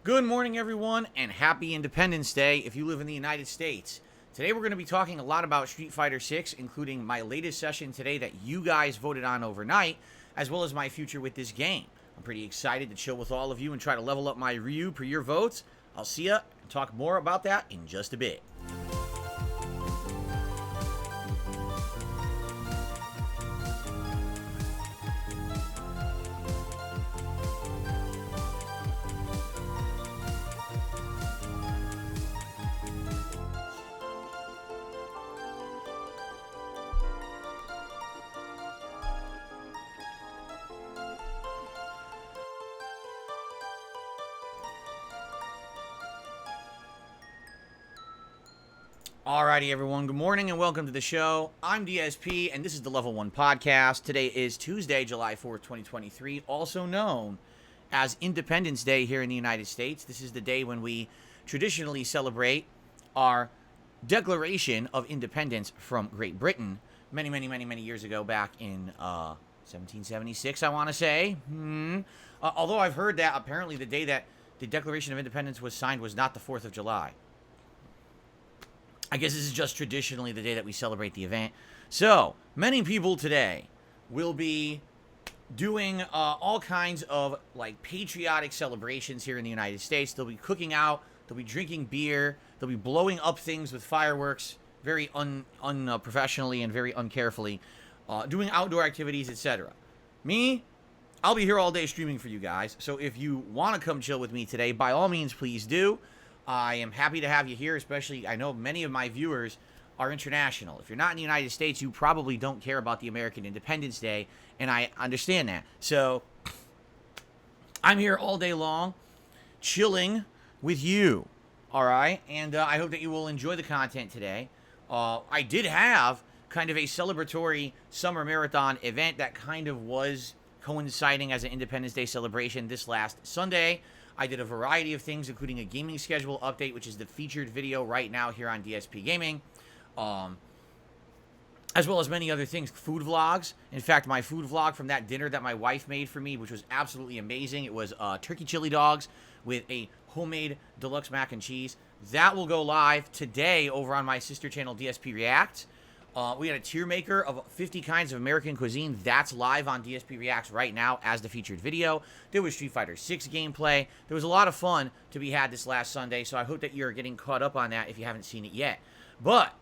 Good morning, everyone, and happy Independence Day if you live in the United States. Today we're going to be talking a lot about Street Fighter 6, including my latest session today that you guys voted on overnight, as well as my future with this game. I'm pretty excited to chill with all of you and try to level up my Ryu per your votes. I'll see ya and talk more about that in just a bit. Alrighty, everyone. Good morning and welcome to the show. I'm DSP, and this is the Level 1 Podcast. Today is Tuesday, July 4th, 2023, also known as Independence Day here in the United States. This is the day when we traditionally celebrate our Declaration of Independence from Great Britain many years ago, back in 1776, I want to say. Although I've heard that apparently the day that the Declaration of Independence was signed was not the 4th of July. I guess this is just traditionally the day that we celebrate the event. So, many people today will be doing all kinds of, like, patriotic celebrations here in the United States. They'll be cooking out, they'll be drinking beer, they'll be blowing up things with fireworks very unprofessionally and very uncarefully, doing outdoor activities, etc. Me, I'll be here all day streaming for you guys. So if you want to come chill with me today, by all means, please do. I am happy to have you here, especially I know many of my viewers are international. If you're not in the United States, you probably don't care about the American Independence Day, and I understand that. So I'm here all day long, chilling with you, all right? And I hope that you will enjoy the content today. I did have kind of a celebratory summer marathon event that kind of was coinciding as an Independence Day celebration this last Sunday. I did a variety of things, including a gaming schedule update, which is the featured video right now here on DSPGaming, as well as many other things, food vlogs. In fact, my food vlog from that dinner that my wife made for me, which was absolutely amazing. It was turkey chili dogs with a homemade deluxe mac and cheese. That will go live today over on my sister channel, DSP Reacts. We had a tier maker of 50 kinds of American cuisine. That's live on DSP Reacts right now as the featured video. There was Street Fighter 6 gameplay. There was a lot of fun to be had this last Sunday, so I hope that you're getting caught up on that if you haven't seen it yet. But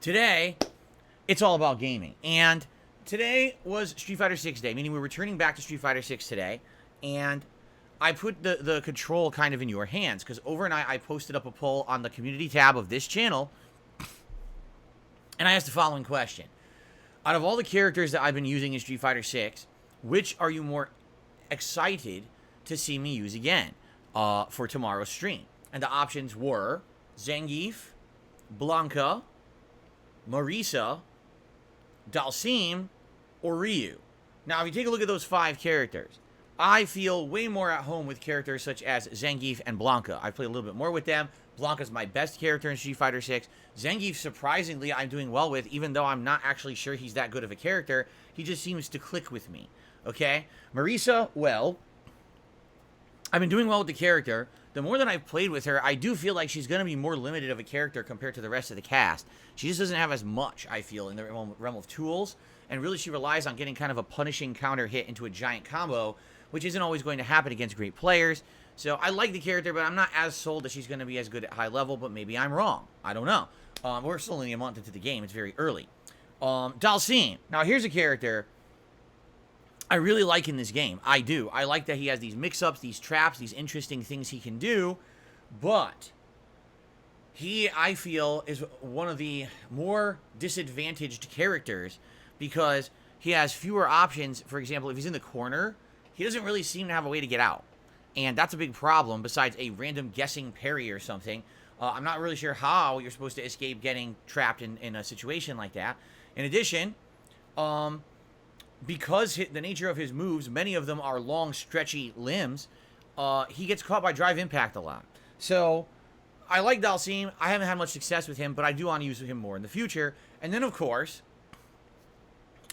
today, it's all about gaming. And today was Street Fighter 6 Day, meaning we're returning back to Street Fighter 6 today. And I put the control kind of in your hands, because overnight I posted up a poll on the community tab of this channel, and I asked the following question. Out of all the characters that I've been using in Street Fighter 6, which are you more excited to see me use again for tomorrow's stream? And the options were Zangief, Blanca, Marisa, Dalsim, or Ryu. Now, if you take a look at those 5 characters, I feel way more at home with characters such as Zangief and Blanca. I play a little bit more with them. Blanca's my best character in Street Fighter 6. Zangief, surprisingly, I'm doing well with, even though I'm not actually sure he's that good of a character. He just seems to click with me, okay? Marisa, well, I've been doing well with the character. The more that I've played with her, I do feel like she's going to be more limited of a character compared to the rest of the cast. She just doesn't have as much, I feel, in the realm of tools, and really she relies on getting kind of a punishing counter hit into a giant combo, which isn't always going to happen against great players. So I like the character, but I'm not as sold that she's going to be as good at high level, but maybe I'm wrong. I don't know. We're still only a month into the game. It's very early. Dalsim. Now, here's a character I really like in this game. I do. I like that he has these mix-ups, these traps, these interesting things he can do, but he, I feel, is one of the more disadvantaged characters because he has fewer options. For example, if he's in the corner, he doesn't really seem to have a way to get out. And that's a big problem, besides a random guessing parry or something. I'm not really sure how you're supposed to escape getting trapped in a situation like that. In addition, because the nature of his moves, many of them are long, stretchy limbs, he gets caught by drive impact a lot. So, I like Dalsim. I haven't had much success with him, but I do want to use him more in the future. And then, of course,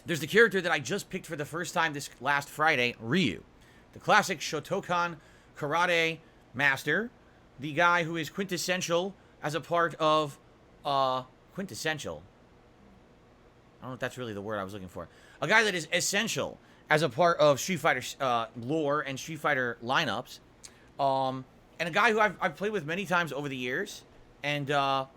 there's the character that I just picked for the first time this last Friday, Ryu. The classic Shotokan karate master. The guy who is quintessential as a part of... quintessential? I don't know if that's really the word I was looking for. A guy that is essential as a part of Street Fighter lore and Street Fighter lineups. And a guy who I've played with many times over the years. And I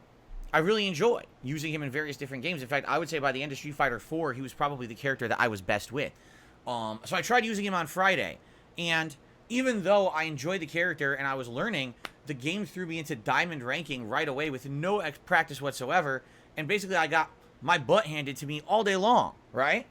really enjoy using him in various different games. In fact, I would say by the end of Street Fighter 4, he was probably the character that I was best with. So I tried using him on Friday. And even though I enjoyed the character and I was learning, the game threw me into diamond ranking right away with no practice whatsoever. And basically I got my butt handed to me all day long, right?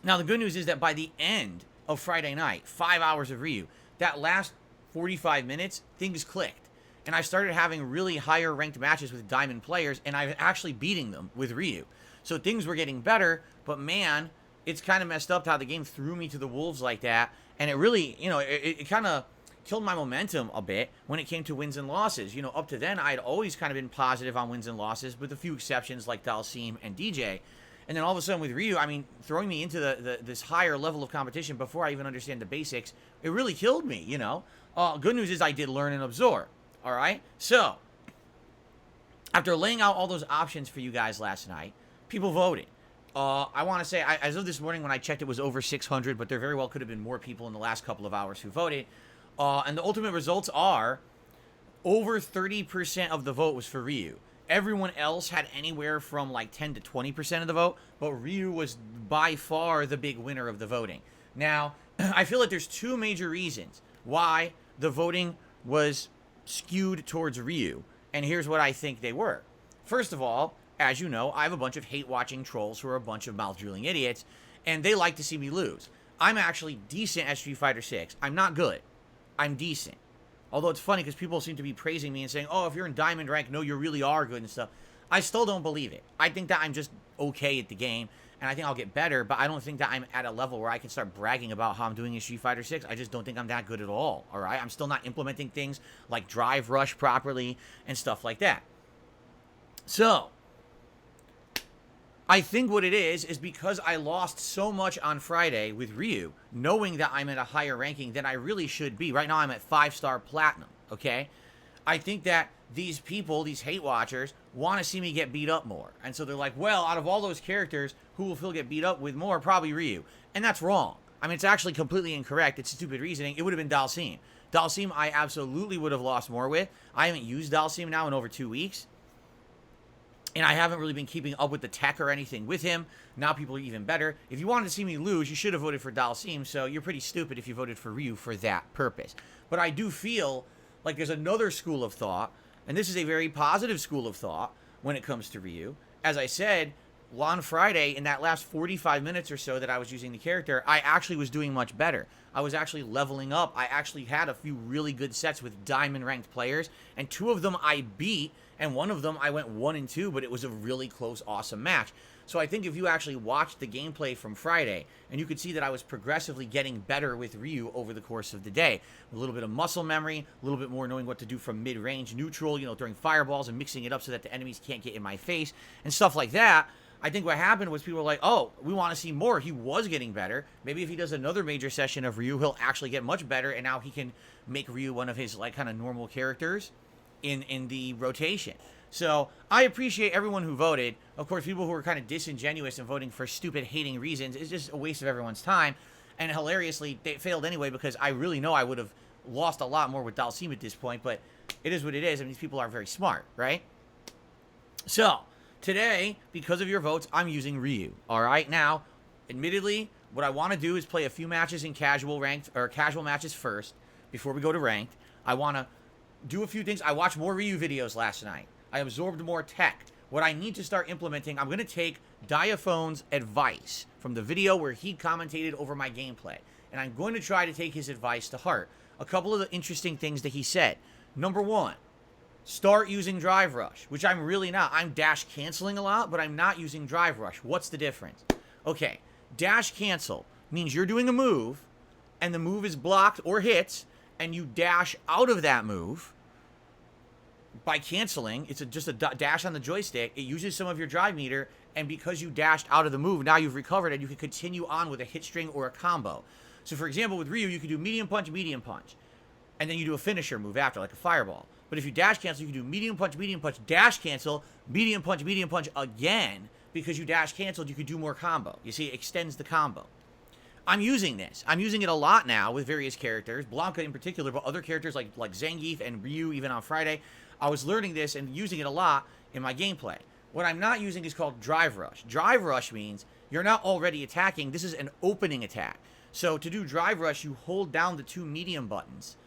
Now, the good news is that by the end of Friday night, 5 hours of Ryu, that last 45 minutes, things clicked. And I started having really higher ranked matches with Diamond players, and I'm actually beating them with Ryu. So things were getting better, but man, it's kind of messed up how the game threw me to the wolves like that. And it really, you know, it kind of killed my momentum a bit when it came to wins and losses. You know, up to then, I'd always kind of been positive on wins and losses, with a few exceptions like Dalsim and DJ. And then all of a sudden with Ryu, I mean, throwing me into this higher level of competition before I even understand the basics, it really killed me, you know. Good news is I did learn and absorb, all right? So, after laying out all those options for you guys last night, people voted. I want to say, as of this morning when I checked, it was over 600, but there very well could have been more people in the last couple of hours who voted. And the ultimate results are over 30% of the vote was for Ryu. Everyone else had anywhere from like 10 to 20% of the vote, but Ryu was by far the big winner of the voting. Now, I feel like there's two major reasons why the voting was skewed towards Ryu, and here's what I think they were. First of all, as you know, I have a bunch of hate-watching trolls who are a bunch of mouth-drooling idiots, and they like to see me lose. I'm actually decent at Street Fighter 6. I'm not good. I'm decent. Although it's funny because people seem to be praising me and saying, oh, if you're in Diamond rank, no, you really are good and stuff. I still don't believe it. I think that I'm just okay at the game, and I think I'll get better, but I don't think that I'm at a level where I can start bragging about how I'm doing in Street Fighter 6. I just don't think I'm that good at all, all right? I'm still not implementing things like Drive Rush properly and stuff like that. So, I think what it is because I lost so much on Friday with Ryu, knowing that I'm at a higher ranking than I really should be. Right now I'm at 5-star platinum, okay? I think that these people, these hate watchers, want to see me get beat up more. And so they're like, well, out of all those characters, who will Phil get beat up with more? Probably Ryu. And that's wrong. I mean, it's actually completely incorrect. It's stupid reasoning. It would have been Dalsim. Dalsim I absolutely would have lost more with. I haven't used Dalsim now in over 2 weeks. And I haven't really been keeping up with the tech or anything with him. Now people are even better. If you wanted to see me lose, you should have voted for Dalsim, so you're pretty stupid if you voted for Ryu for that purpose. But I do feel like there's another school of thought, and this is a very positive school of thought when it comes to Ryu. As I said, on Friday, in that last 45 minutes or so that I was using the character, I actually was doing much better. I was actually leveling up. I actually had a few really good sets with diamond-ranked players, and 2 of them I beat, and 1 of them I went 1-2, but it was a really close, awesome match. So I think if you actually watched the gameplay from Friday, and you could see that I was progressively getting better with Ryu over the course of the day. A little bit of muscle memory, a little bit more knowing what to do from mid-range, neutral, you know, throwing fireballs and mixing it up so that the enemies can't get in my face, and stuff like that. I think what happened was people were like, oh, we want to see more. He was getting better. Maybe if he does another major session of Ryu, he'll actually get much better, and now he can make Ryu one of his, like, kind of normal characters in the rotation. So I appreciate everyone who voted. Of course, people who are kind of disingenuous and voting for stupid, hating reasons is just a waste of everyone's time. And hilariously, they failed anyway because I really know I would have lost a lot more with Dalsim at this point, but it is what it is. I mean, these people are very smart, right? So, today, because of your votes, I'm using Ryu. All right, now, admittedly, what I want to do is play a few matches in casual matches first before we go to ranked. I want to do a few things. I watched more Ryu videos last night. I absorbed more tech. What I need to start implementing, I'm going to take Diaphone's advice from the video where he commentated over my gameplay. and I'm going to try to take his advice to heart. A couple of the interesting things that he said. Number one, start using Drive Rush, which I'm really not. I'm dash canceling a lot, but I'm not using Drive Rush. What's the difference? Okay, dash cancel means you're doing a move, and the move is blocked or hits, and you dash out of that move by canceling. It's just a dash on the joystick. It uses some of your drive meter, and because you dashed out of the move, now you've recovered, and you can continue on with a hit string or a combo. So, for example, with Ryu, you can do medium punch, and then you do a finisher move after, like a fireball. But if you dash cancel, you can do medium punch, dash cancel, medium punch again. Because you dash canceled, you could do more combo. You see, it extends the combo. I'm using this. I'm using it a lot now with various characters, Blanca in particular, but other characters like Zangief and Ryu, even on Friday. I was learning this and using it a lot in my gameplay. What I'm not using is called Drive Rush. Drive Rush means you're not already attacking. This is an opening attack. So to do Drive Rush, you hold down the two medium buttons,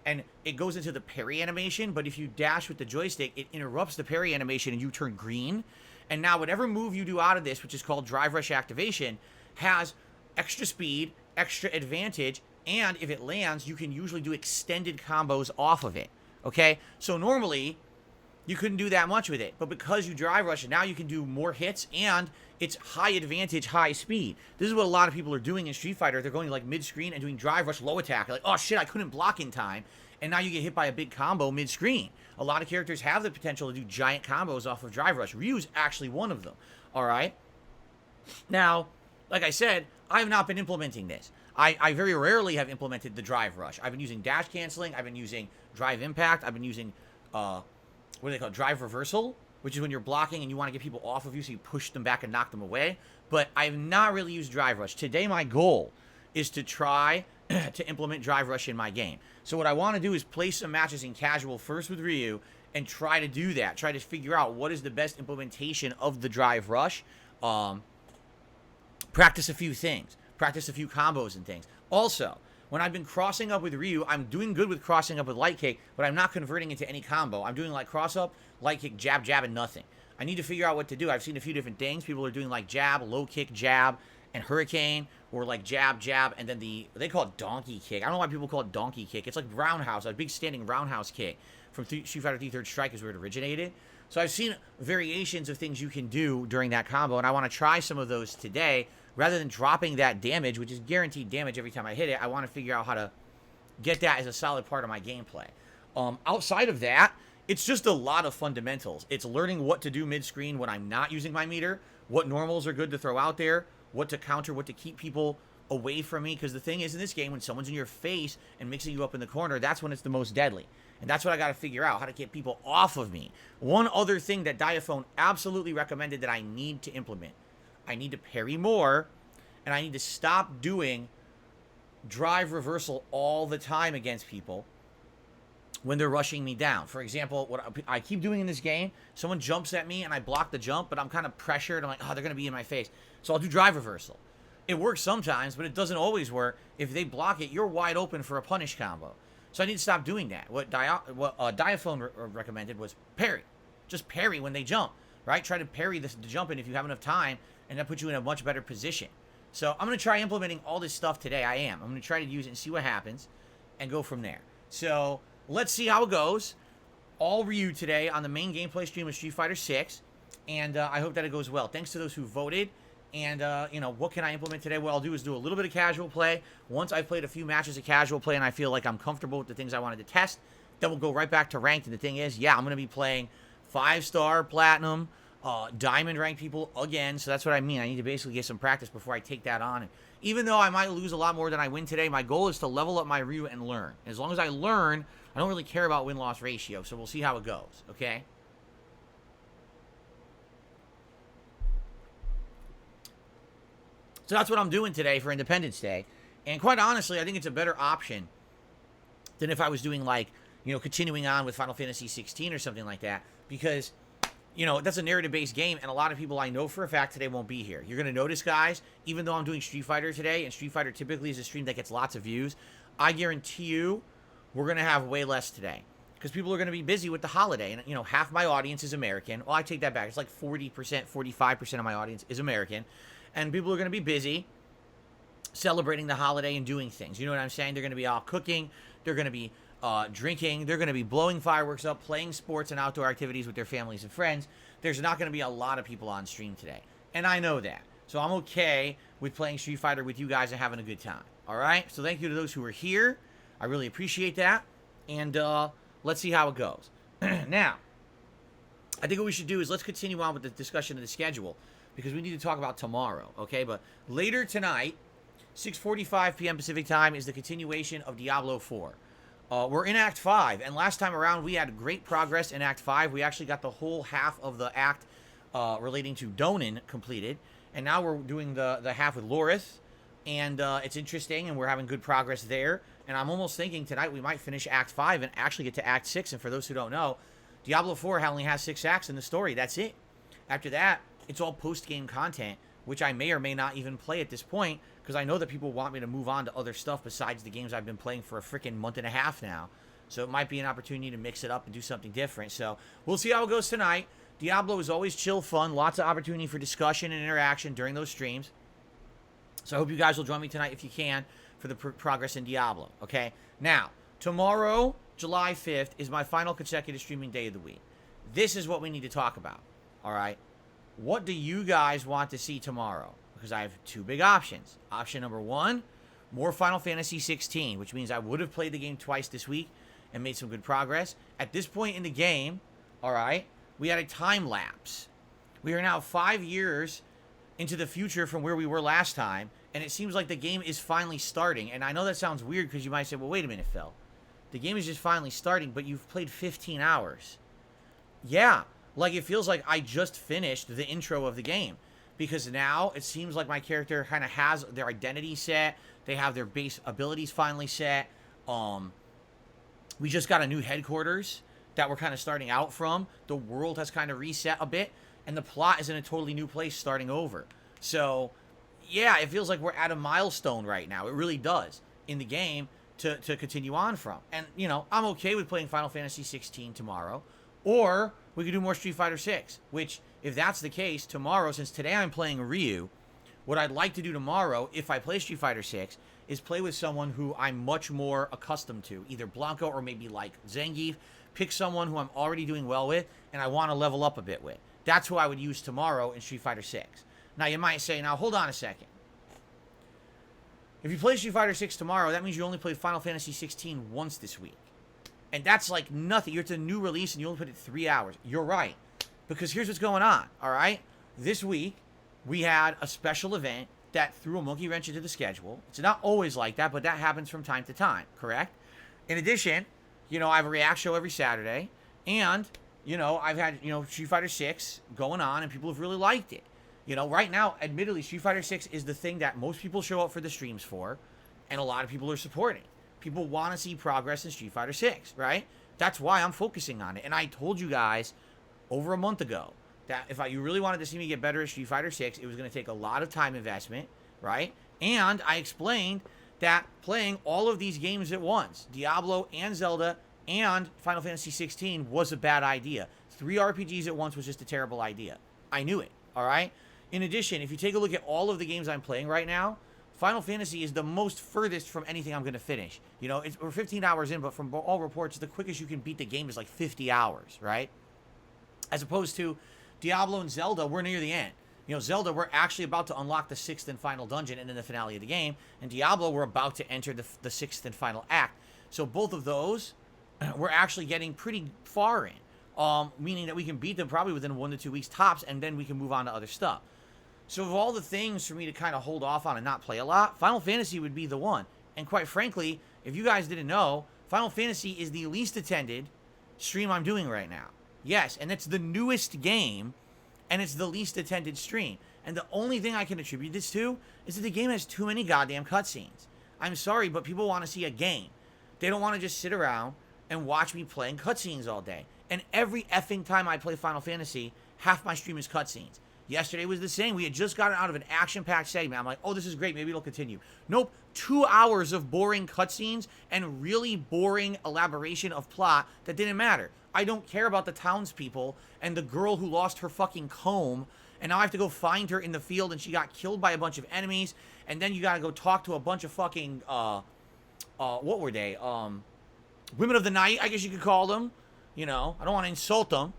and it goes into the parry animation, but if you dash with the joystick, it interrupts the parry animation and you turn green. And now whatever move you do out of this, which is called Drive Rush activation, has extra speed, extra advantage, and if it lands, you can usually do extended combos off of it. Okay? So normally, you couldn't do that much with it. But because you Drive Rush, now you can do more hits, and it's high advantage, high speed. This is what a lot of people are doing in Street Fighter. They're going like mid-screen and doing Drive Rush low attack. Like, oh shit, I couldn't block in time. And now you get hit by a big combo mid-screen. A lot of characters have the potential to do giant combos off of Drive Rush. Ryu's actually one of them. Alright? Now, like I said, I have not been implementing this. I very rarely have implemented the Drive Rush. I've been using dash canceling. I've been using Drive Impact. I've been using, what do they call it? Drive Reversal, which is when you're blocking and you want to get people off of you so you push them back and knock them away. But I have not really used Drive Rush. Today, my goal is to try to implement Drive Rush in my game. So what I want to do is play some matches in casual first with Ryu and try to do that. Try to figure out what is the best implementation of the Drive Rush. Practice a few things. Practice a few combos and things. Also, when I've been crossing up with Ryu, I'm doing good with crossing up with light kick, but I'm not converting into any combo. I'm doing like cross up, light kick, jab, jab, and nothing. I need to figure out what to do. I've seen a few different things. People are doing like jab, low kick, jab, and hurricane, or like jab, jab, and then they call it donkey kick. I don't know why people call it donkey kick. It's like roundhouse, a big standing roundhouse kick from Street Fighter 3 Third Strike is where it originated. So I've seen variations of things you can do during that combo, and I want to try some of those today. Rather than dropping that damage, which is guaranteed damage every time I hit it, I want to figure out how to get that as a solid part of my gameplay. Outside of that, it's just a lot of fundamentals. It's learning what to do mid-screen when I'm not using my meter, what normals are good to throw out there, what to counter, what to keep people away from me. Because the thing is, in this game, when someone's in your face and mixing you up in the corner, that's when it's the most deadly. And that's what I got to figure out, how to get people off of me. One other thing that Diaphone absolutely recommended that I need to implement. I need to parry more, and I need to stop doing drive reversal all the time against people when they're rushing me down. For example, what I keep doing in this game, someone jumps at me and I block the jump, but I'm kind of pressured. I'm like, oh, they're going to be in my face. So I'll do drive reversal. It works sometimes, but it doesn't always work. If they block it, you're wide open for a punish combo. So I need to stop doing that. What Diaphone recommended was parry. Just parry when they jump, right? Try to parry the jump in if you have enough time, and that puts you in a much better position. So I'm going to try implementing all this stuff today. I'm going to try to use it and see what happens and go from there. So let's see how it goes. All Ryu today on the main gameplay stream of Street Fighter 6. And I hope that it goes well. Thanks to those who voted. And, you know, what can I implement today? What I'll do is do a little bit of casual play. Once I've played a few matches of casual play and I feel like I'm comfortable with the things I wanted to test, then we'll go right back to ranked. And the thing is, yeah, I'm going to be playing 5-star platinum, diamond ranked people again. So that's what I mean. I need to basically get some practice before I take that on. And even though I might lose a lot more than I win today, my goal is to level up my Ryu and learn. As long as I learn, I don't really care about win-loss ratio. So we'll see how it goes, okay? So that's what I'm doing today for Independence Day. And quite honestly, I think it's a better option than if I was doing, like, you know, continuing on with Final Fantasy 16 or something like that. Because, you know, that's a narrative-based game, and a lot of people I know for a fact today won't be here. You're going to notice, guys, even though I'm doing Street Fighter today, and Street Fighter typically is a stream that gets lots of views, I guarantee you we're going to have way less today. Because people are going to be busy with the holiday. And, you know, half my audience is American. Well, I take that back. It's like 40%, 45% of my audience is American. And people are going to be busy. celebrating the holiday and doing things. You know what I'm saying? They're going to be out cooking. They're going to be drinking. They're going to be blowing fireworks up, playing sports and outdoor activities with their families and friends. There's not going to be a lot of people on stream today. And I know that. So I'm okay with playing Street Fighter with you guys and having a good time. All right? So thank you to those who are here. I really appreciate that. And let's see how it goes. Now, I think what we should do is let's continue on with the discussion of the schedule because we need to talk about tomorrow, okay? But later tonight, 6:45 p.m. Pacific time is the continuation of Diablo 4. We're in Act 5, and last time around we had great progress in Act 5. We actually got the whole half of the act relating to Donan completed, and now we're doing the half with Lorith, and it's interesting, and we're having good progress there. And I'm almost thinking tonight we might finish Act 5 and actually get to Act 6. And for those who don't know, Diablo 4 only has 6 acts in the story. That's it. After that, it's all post-game content, which I may or may not even play at this point, because I know that people want me to move on to other stuff besides the games I've been playing for a freaking month and a half now. So it might be an opportunity to mix it up and do something different. So we'll see how it goes tonight. Diablo is always chill fun. Lots of opportunity for discussion and interaction during those streams. So I hope you guys will join me tonight if you can for the progress in Diablo, okay? Now, tomorrow, July 5th, is my final consecutive streaming day of the week. This is what we need to talk about, all right? What do you guys want to see tomorrow? Because I have 2 big options. Option number 1, more Final Fantasy 16, which means I would have played the game twice this week and made some good progress. At this point in the game, all right, we had a time lapse. We are now 5 years into the future from where we were last time, and it seems like the game is finally starting. And I know that sounds weird because you might say, well, wait a minute, Phil. The game is just finally starting, but you've played 15 hours. Yeah, like it feels like I just finished the intro of the game. Because now it seems like my character kind of has their identity set. They have their base abilities finally set. We just got a new headquarters that we're kind of starting out from. The world has kind of reset a bit. And the plot is in a totally new place starting over. So, yeah, it feels like we're at a milestone right now. It really does in the game to continue on from. And, you know, I'm okay with playing Final Fantasy 16 tomorrow. Or we could do more Street Fighter 6, which, if that's the case, tomorrow, since today I'm playing Ryu, what I'd like to do tomorrow, if I play Street Fighter 6, is play with someone who I'm much more accustomed to, either Blanco or maybe like Zangief. Pick someone who I'm already doing well with and I want to level up a bit with. That's who I would use tomorrow in Street Fighter 6. Now, you might say, now, hold on a second. If you play Street Fighter 6 tomorrow, that means you only played Final Fantasy 16 once this week. And that's like nothing. It's a new release and you only put it 3 hours. You're right. Because here's what's going on, all right? This week, we had a special event that threw a monkey wrench into the schedule. It's not always like that, but that happens from time to time, correct? In addition, you know, I have a React show every Saturday. And, you know, I've had, you know, Street Fighter 6 going on and people have really liked it. You know, right now, admittedly, Street Fighter 6 is the thing that most people show up for the streams for. And a lot of people are supporting. People want to see progress in Street Fighter 6, right? That's why I'm focusing on it. And I told you guys over a month ago that if you really wanted to see me get better at Street Fighter 6, it was going to take a lot of time investment, right? And I explained that playing all of these games at once, Diablo and Zelda and Final Fantasy 16, was a bad idea. 3 RPGs at once was just a terrible idea. I knew it, all right? In addition, if you take a look at all of the games I'm playing right now, Final Fantasy is the most furthest from anything I'm going to finish. You know, we're 15 hours in, but from all reports, the quickest you can beat the game is like 50 hours, right? As opposed to Diablo and Zelda, we're near the end. You know, Zelda, we're actually about to unlock the 6th and final dungeon and then the finale of the game. And Diablo, we're about to enter the 6th and final act. So both of those, we're actually getting pretty far in. Meaning that we can beat them probably within 1 to 2 weeks tops, and then we can move on to other stuff. So of all the things for me to kind of hold off on and not play a lot, Final Fantasy would be the one. And quite frankly, if you guys didn't know, Final Fantasy is the least attended stream I'm doing right now. Yes, and it's the newest game, and it's the least attended stream. And the only thing I can attribute this to is that the game has too many goddamn cutscenes. I'm sorry, but people want to see a game. They don't want to just sit around and watch me playing cutscenes all day. And every effing time I play Final Fantasy, half my stream is cutscenes. Yesterday was the same. We had just gotten out of an action-packed segment. I'm like, oh, this is great. Maybe it'll continue. Nope. 2 hours of boring cutscenes and really boring elaboration of plot that didn't matter. I don't care about the townspeople and the girl who lost her fucking comb And now I have to go find her in the field, and she got killed by a bunch of enemies. And then you gotta go talk to a bunch of fucking, what were they? Women of the night, I guess you could call them. You know, I don't want to insult them.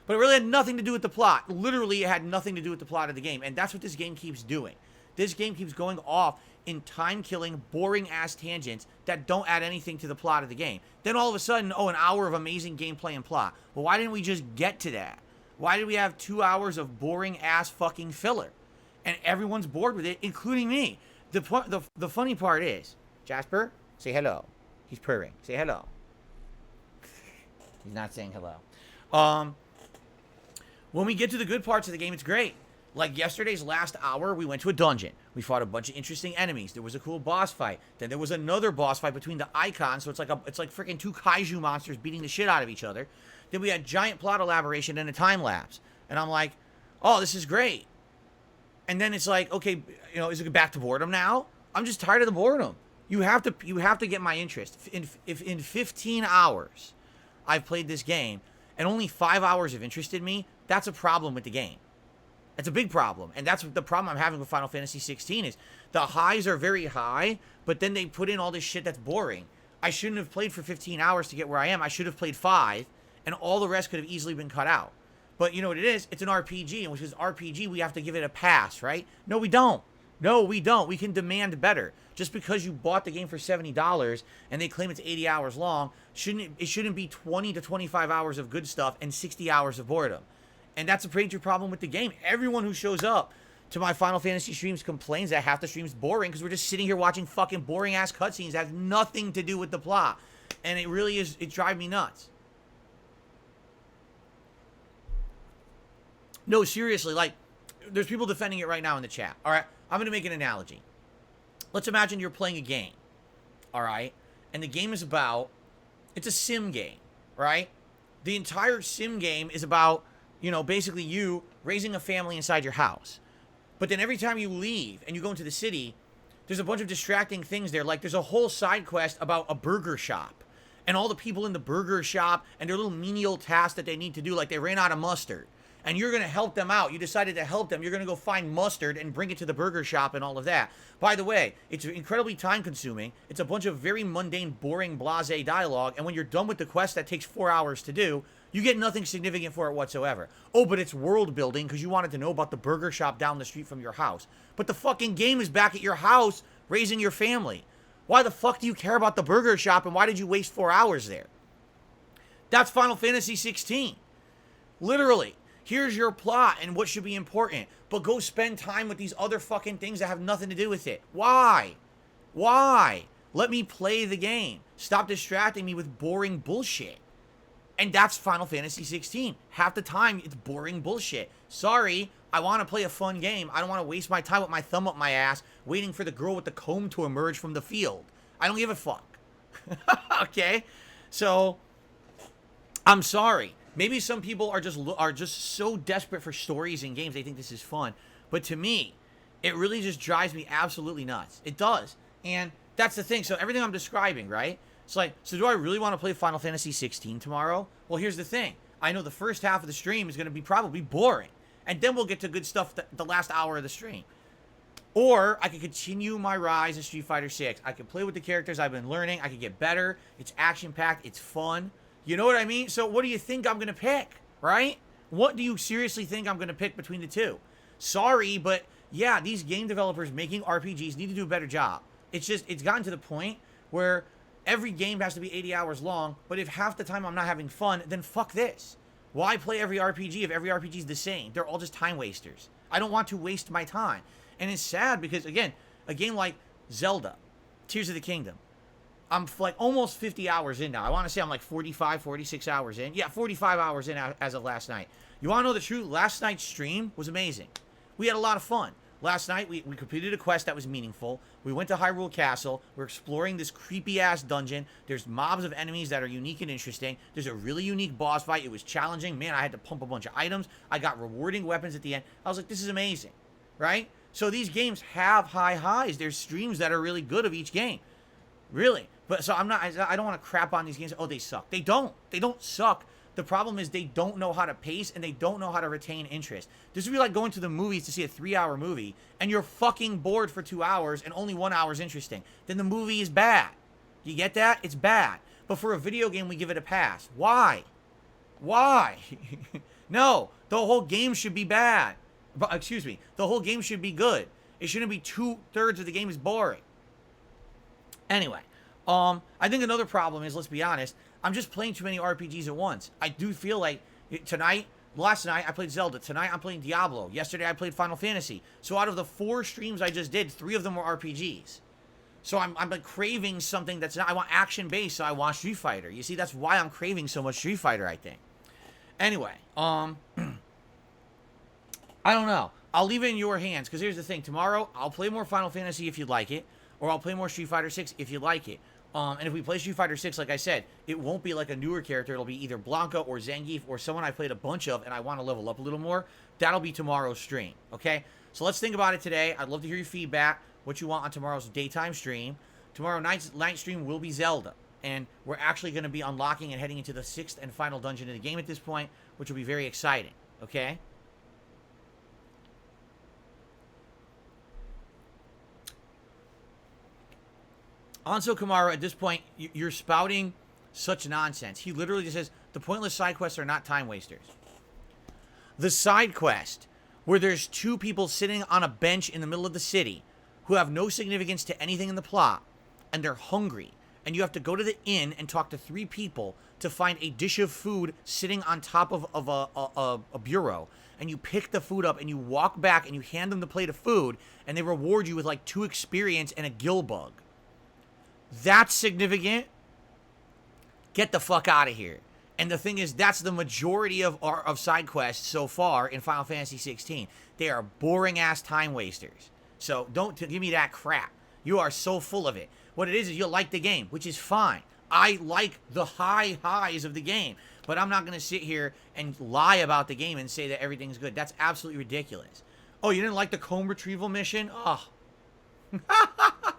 But it really had nothing to do with the plot. Literally, it had nothing to do with the plot of the game. And that's what this game keeps doing. This game keeps going off in time-killing, boring-ass tangents that don't add anything to the plot of the game. Then all of a sudden, oh, an hour of amazing gameplay and plot. Well, why didn't we just get to that? Why did we have 2 hours of boring-ass fucking filler? And everyone's bored with it, including me. The funny part is, Jasper, say hello. He's purring. Say hello. He's not saying hello. When we get to the good parts of the game, it's great. Like yesterday's last hour, we went to a dungeon. We fought a bunch of interesting enemies. There was a cool boss fight. Then there was another boss fight between the icons. So it's like freaking 2 kaiju monsters beating the shit out of each other. Then we had giant plot elaboration and a time lapse. And I'm like, oh, this is great. And then it's like, okay, you know, is it back to boredom now? I'm just tired of the boredom. You have to get my interest. If in 15 hours I've played this game and only 5 hours have interested me, that's a problem with the game. It's a big problem. And that's the problem I'm having with Final Fantasy 16 is the highs are very high, but then they put in all this shit that's boring. I shouldn't have played for 15 hours to get where I am. I should have played 5, and all the rest could have easily been cut out. But you know what it is? It's an RPG, and which is RPG, we have to give it a pass, right? No, we don't. No, we don't. We can demand better. Just because you bought the game for $70 and they claim it's 80 hours long, it shouldn't be 20 to 25 hours of good stuff and 60 hours of boredom. And that's a major problem with the game. Everyone who shows up to my Final Fantasy streams complains that half the stream's boring because we're just sitting here watching fucking boring-ass cutscenes that have nothing to do with the plot. And it really is, it drives me nuts. No, seriously, like, there's people defending it right now in the chat. All right, I'm going to make an analogy. Let's imagine you're playing a game, all right? And the game is about, it's a sim game, right? The entire sim game is about, you know, basically you raising a family inside your house. But then every time you leave and you go into the city, there's a bunch of distracting things there. Like there's a whole side quest about a burger shop and all the people in the burger shop and their little menial tasks that they need to do. Like they ran out of mustard and you're going to help them out. You decided to help them. You're going to go find mustard and bring it to the burger shop and all of that. By the way, it's incredibly time consuming. It's a bunch of very mundane, boring, blasé dialogue. And when you're done with the quest that takes 4 hours to do, you get nothing significant for it whatsoever. Oh, but it's world building because you wanted to know about the burger shop down the street from your house. But the fucking game is back at your house raising your family. Why the fuck do you care about the burger shop and why did you waste 4 hours there? That's Final Fantasy 16. Literally. Here's your plot and what should be important. But go spend time with these other fucking things that have nothing to do with it. Why? Why? Let me play the game. Stop distracting me with boring bullshit. And that's Final Fantasy 16. Half the time, it's boring bullshit. Sorry, I want to play a fun game. I don't want to waste my time with my thumb up my ass waiting for the girl with the comb to emerge from the field. I don't give a fuck. Okay? So, I'm sorry. Maybe some people are just so desperate for stories in games they think this is fun. But to me, it really just drives me absolutely nuts. It does. And that's the thing. So everything I'm describing, right? It's like, so do I really want to play Final Fantasy 16 tomorrow? Well, here's the thing. I know the first half of the stream is going to be probably boring. And then we'll get to good stuff the last hour of the stream. Or I could continue my rise in Street Fighter 6. I could play with the characters I've been learning. I could get better. It's action-packed. It's fun. You know what I mean? So what do you think I'm going to pick, right? What do you seriously think I'm going to pick between the two? Sorry, but yeah, these game developers making RPGs need to do a better job. It's gotten to the point where every game has to be 80 hours long, but if half the time I'm not having fun, then fuck this. Why play every RPG if every RPG is the same? They're all just time wasters. I don't want to waste my time. And it's sad because, again, a game like Zelda, Tears of the Kingdom, I'm like almost 50 hours in now. I want to say I'm like 45, 46 hours in. Yeah, 45 hours in as of last night. You want to know the truth? Last night's stream was amazing. We had a lot of fun. Last night, we completed a quest that was meaningful. We went to Hyrule Castle. We're exploring this creepy-ass dungeon. There's mobs of enemies that are unique and interesting. There's a really unique boss fight. It was challenging. Man, I had to pump a bunch of items. I got rewarding weapons at the end. I was like, this is amazing, right? So these games have high highs. There's streams that are really good of each game. Really. But so I don't want to crap on these games. Oh, they suck. They don't. They don't suck. The problem is they don't know how to pace and they don't know how to retain interest. This would be like going to the movies to see a 3-hour movie and you're fucking bored for 2 hours and only 1 hour is interesting. Then the movie is bad. You get that? It's bad. But for a video game, we give it a pass. Why? Why? No, the whole game should be bad. But, excuse me, the whole game should be good. It shouldn't be 2/3 of the game is boring. Anyway, I think another problem is, let's be honest, I'm just playing too many RPGs at once. I do feel like last night I played Zelda. Tonight I'm playing Diablo. Yesterday I played Final Fantasy. So out of the 4 streams I just did, 3 of them were RPGs. So I'm like craving something that's not, I want action-based, so I want Street Fighter. You see, that's why I'm craving so much Street Fighter, I think. Anyway, I don't know. I'll leave it in your hands, because here's the thing. Tomorrow, I'll play more Final Fantasy if you'd like it, or I'll play more Street Fighter 6 if you like it. And if we play Street Fighter 6, like I said, it won't be like a newer character. It'll be either Blanca or Zangief or someone I played a bunch of and I want to level up a little more. That'll be tomorrow's stream, okay? So let's think about it today. I'd love to hear your feedback, what you want on tomorrow's daytime stream. Tomorrow night's night stream will be Zelda. And we're actually going to be unlocking and heading into the 6th and final dungeon of the game at this point, which will be very exciting, okay? Anso Kamara, at this point, you're spouting such nonsense. He literally just says, the pointless side quests are not time wasters. The side quest, where there's 2 people sitting on a bench in the middle of the city who have no significance to anything in the plot, and they're hungry, and you have to go to the inn and talk to 3 people to find a dish of food sitting on top of a bureau, and you pick the food up, and you walk back, and you hand them the plate of food, and they reward you with like 2 experience and a gill bug. That's significant. Get the fuck out of here. And the thing is, that's the majority of side quests so far in Final Fantasy 16. They are boring ass time wasters. So don't give me that crap. You are so full of it. What it is you like the game, which is fine. I like the highs of the game, but I'm not going to sit here and lie about the game and say that everything's good. That's absolutely ridiculous. Oh, you didn't like the comb retrieval mission? Oh,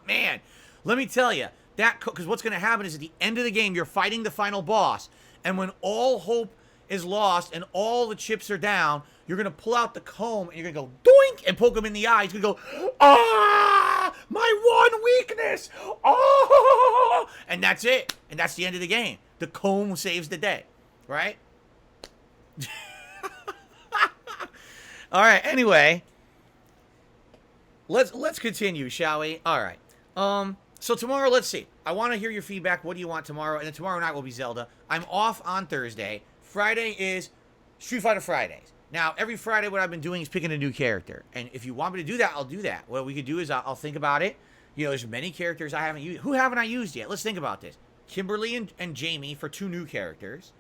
man. Let me tell you, because what's going to happen is at the end of the game, you're fighting the final boss, and when all hope is lost and all the chips are down, you're going to pull out the comb and you're going to go doink and poke him in the eye. He's going to go, ah, my one weakness, oh, and that's it. And that's the end of the game. The comb saves the day, right? All right, anyway, let's continue, shall we? All right. So tomorrow, let's see. I want to hear your feedback. What do you want tomorrow? And then tomorrow night will be Zelda. I'm off on Thursday. Friday is Street Fighter Fridays. Now, every Friday, what I've been doing is picking a new character. And if you want me to do that, I'll do that. What we could do is I'll think about it. You know, there's many characters I haven't used. Who haven't I used yet? Let's think about this. Kimberly and Jamie for 2 new characters.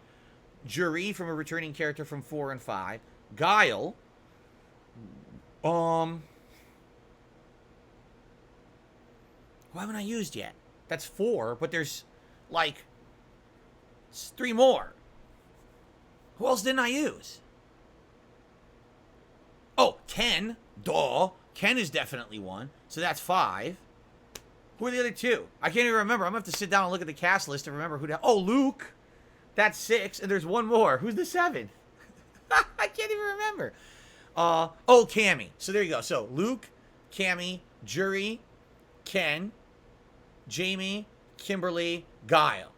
Juri from a returning character from 4 and 5. Guile. Who haven't I used yet? That's 4, but there's, like, 3 more. Who else didn't I use? Oh, Ken. Duh. Ken is definitely 1, so that's 5. Who are the other 2? I can't even remember. I'm going to have to sit down and look at the cast list to remember who to... Oh, Luke. That's 6, and there's 1 more. Who's the 7th? I can't even remember. Oh, Cammy. So there you go. So, Luke, Cammy, Juri, Ken... Jamie, Kimberly, Guile.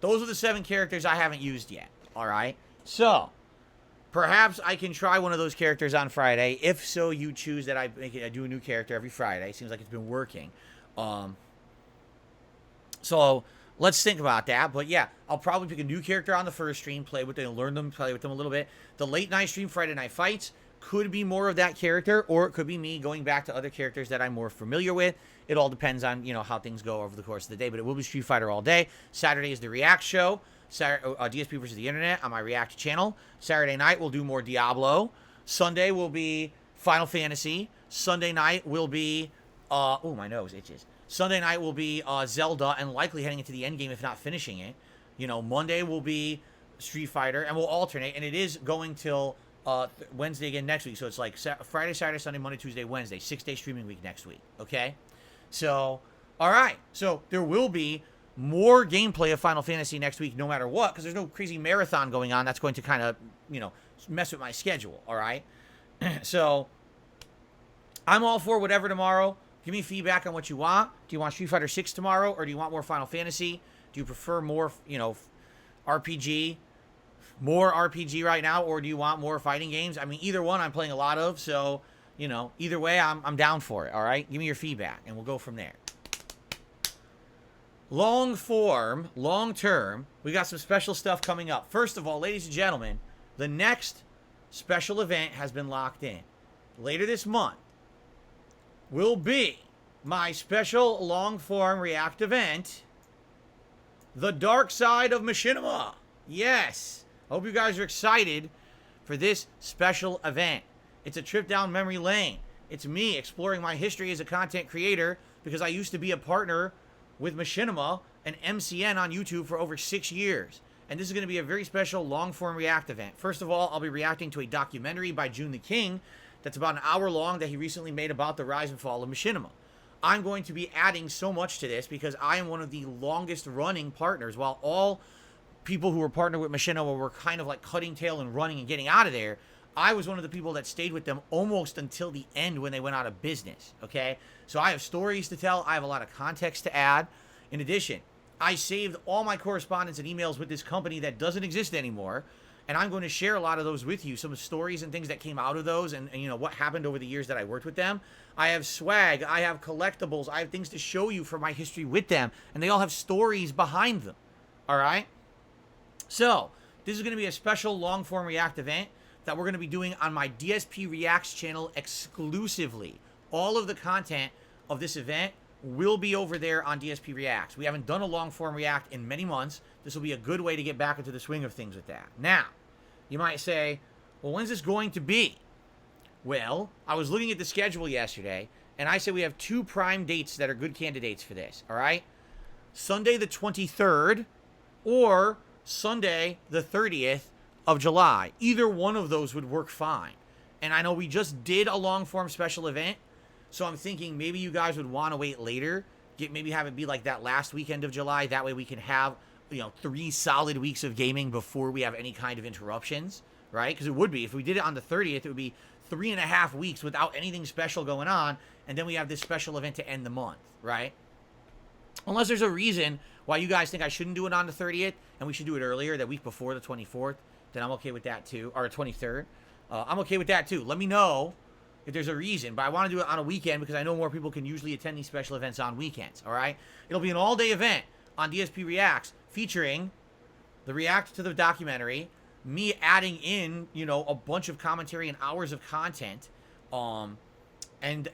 Those are the 7 characters I haven't used yet. Alright? So, perhaps I can try one of those characters on Friday. If so, you choose that I do a new character every Friday. Seems like it's been working. So, let's think about that. But yeah, I'll probably pick a new character on the first stream, play with them, learn them, play with them a little bit. The late night stream, Friday Night Fights, could be more of that character, or it could be me going back to other characters that I'm more familiar with. It all depends on, you know, how things go over the course of the day, but it will be Street Fighter all day. Saturday is the React show. DSP versus the Internet on my React channel. Saturday night, we'll do more Diablo. Sunday will be Final Fantasy. Sunday night will be, oh, my nose itches. Sunday night will be Zelda, and likely heading into the end game, if not finishing it. You know, Monday will be Street Fighter, and we'll alternate, and it is going till... Wednesday again next week. So it's like Friday, Saturday, Sunday, Monday, Tuesday, Wednesday. 6-day streaming week next week. Okay? So, all right. So there will be more gameplay of Final Fantasy next week no matter what, because there's no crazy marathon going on that's going to kind of, mess with my schedule, all right? So, I'm all for whatever tomorrow. Give me feedback on what you want. Do you want Street Fighter 6 tomorrow, or do you want more Final Fantasy? Do you prefer more, RPG? More RPG right now, or do you want more fighting games? I mean, either one I'm playing a lot of, so, either way, I'm down for it, all right? Give me your feedback, and we'll go from there. Long form, long term, we got some special stuff coming up. First of all, ladies and gentlemen, the next special event has been locked in. Later this month will be my special long form react event, The Dark Side of Machinima. Yes. Hope you guys are excited for this special event. It's a trip down memory lane. It's me exploring my history as a content creator, because I used to be a partner with Machinima and MCN on YouTube for over 6 years. And this is going to be a very special long-form react event. First of all, I'll be reacting to a documentary by June the King that's about an hour long that he recently made about the rise and fall of Machinima. I'm going to be adding so much to this because I am one of the longest running partners. While all people who were partnered with Machinima were kind of like cutting tail and running and getting out of there, I was one of the people that stayed with them almost until the end when they went out of business, okay? So I have stories to tell. I have a lot of context to add. In addition, I saved all my correspondence and emails with this company that doesn't exist anymore, and I'm going to share a lot of those with you, some stories and things that came out of those, and what happened over the years that I worked with them. I have swag, I have collectibles, I have things to show you from my history with them, and they all have stories behind them, all right? So, this is going to be a special long-form react event that we're going to be doing on my DSP Reacts channel exclusively. All of the content of this event will be over there on DSP Reacts. We haven't done a long-form react in many months. This will be a good way to get back into the swing of things with that. Now, you might say, well, when's this going to be? Well, I was looking at the schedule yesterday, and I said we have 2 prime dates that are good candidates for this, all right? Sunday the 23rd or Sunday the 30th of July. Either one of those would work fine. And I know we just did a long-form special event, so I'm thinking maybe you guys would want to wait later, maybe have it be like that last weekend of July. That way we can have, 3 solid weeks of gaming before we have any kind of interruptions, right? Because it would be, if we did it on the 30th, it would be 3.5 weeks without anything special going on, and then we have this special event to end the month, right? Unless there's a reason why you guys think I shouldn't do it on the 30th, and we should do it earlier, that week before the 24th, then I'm okay with that too, or 23rd. I'm okay with that too. Let me know if there's a reason, but I want to do it on a weekend because I know more people can usually attend these special events on weekends, all right? It'll be an all-day event on DSP Reacts featuring the react to the documentary, me adding in, a bunch of commentary and hours of content, and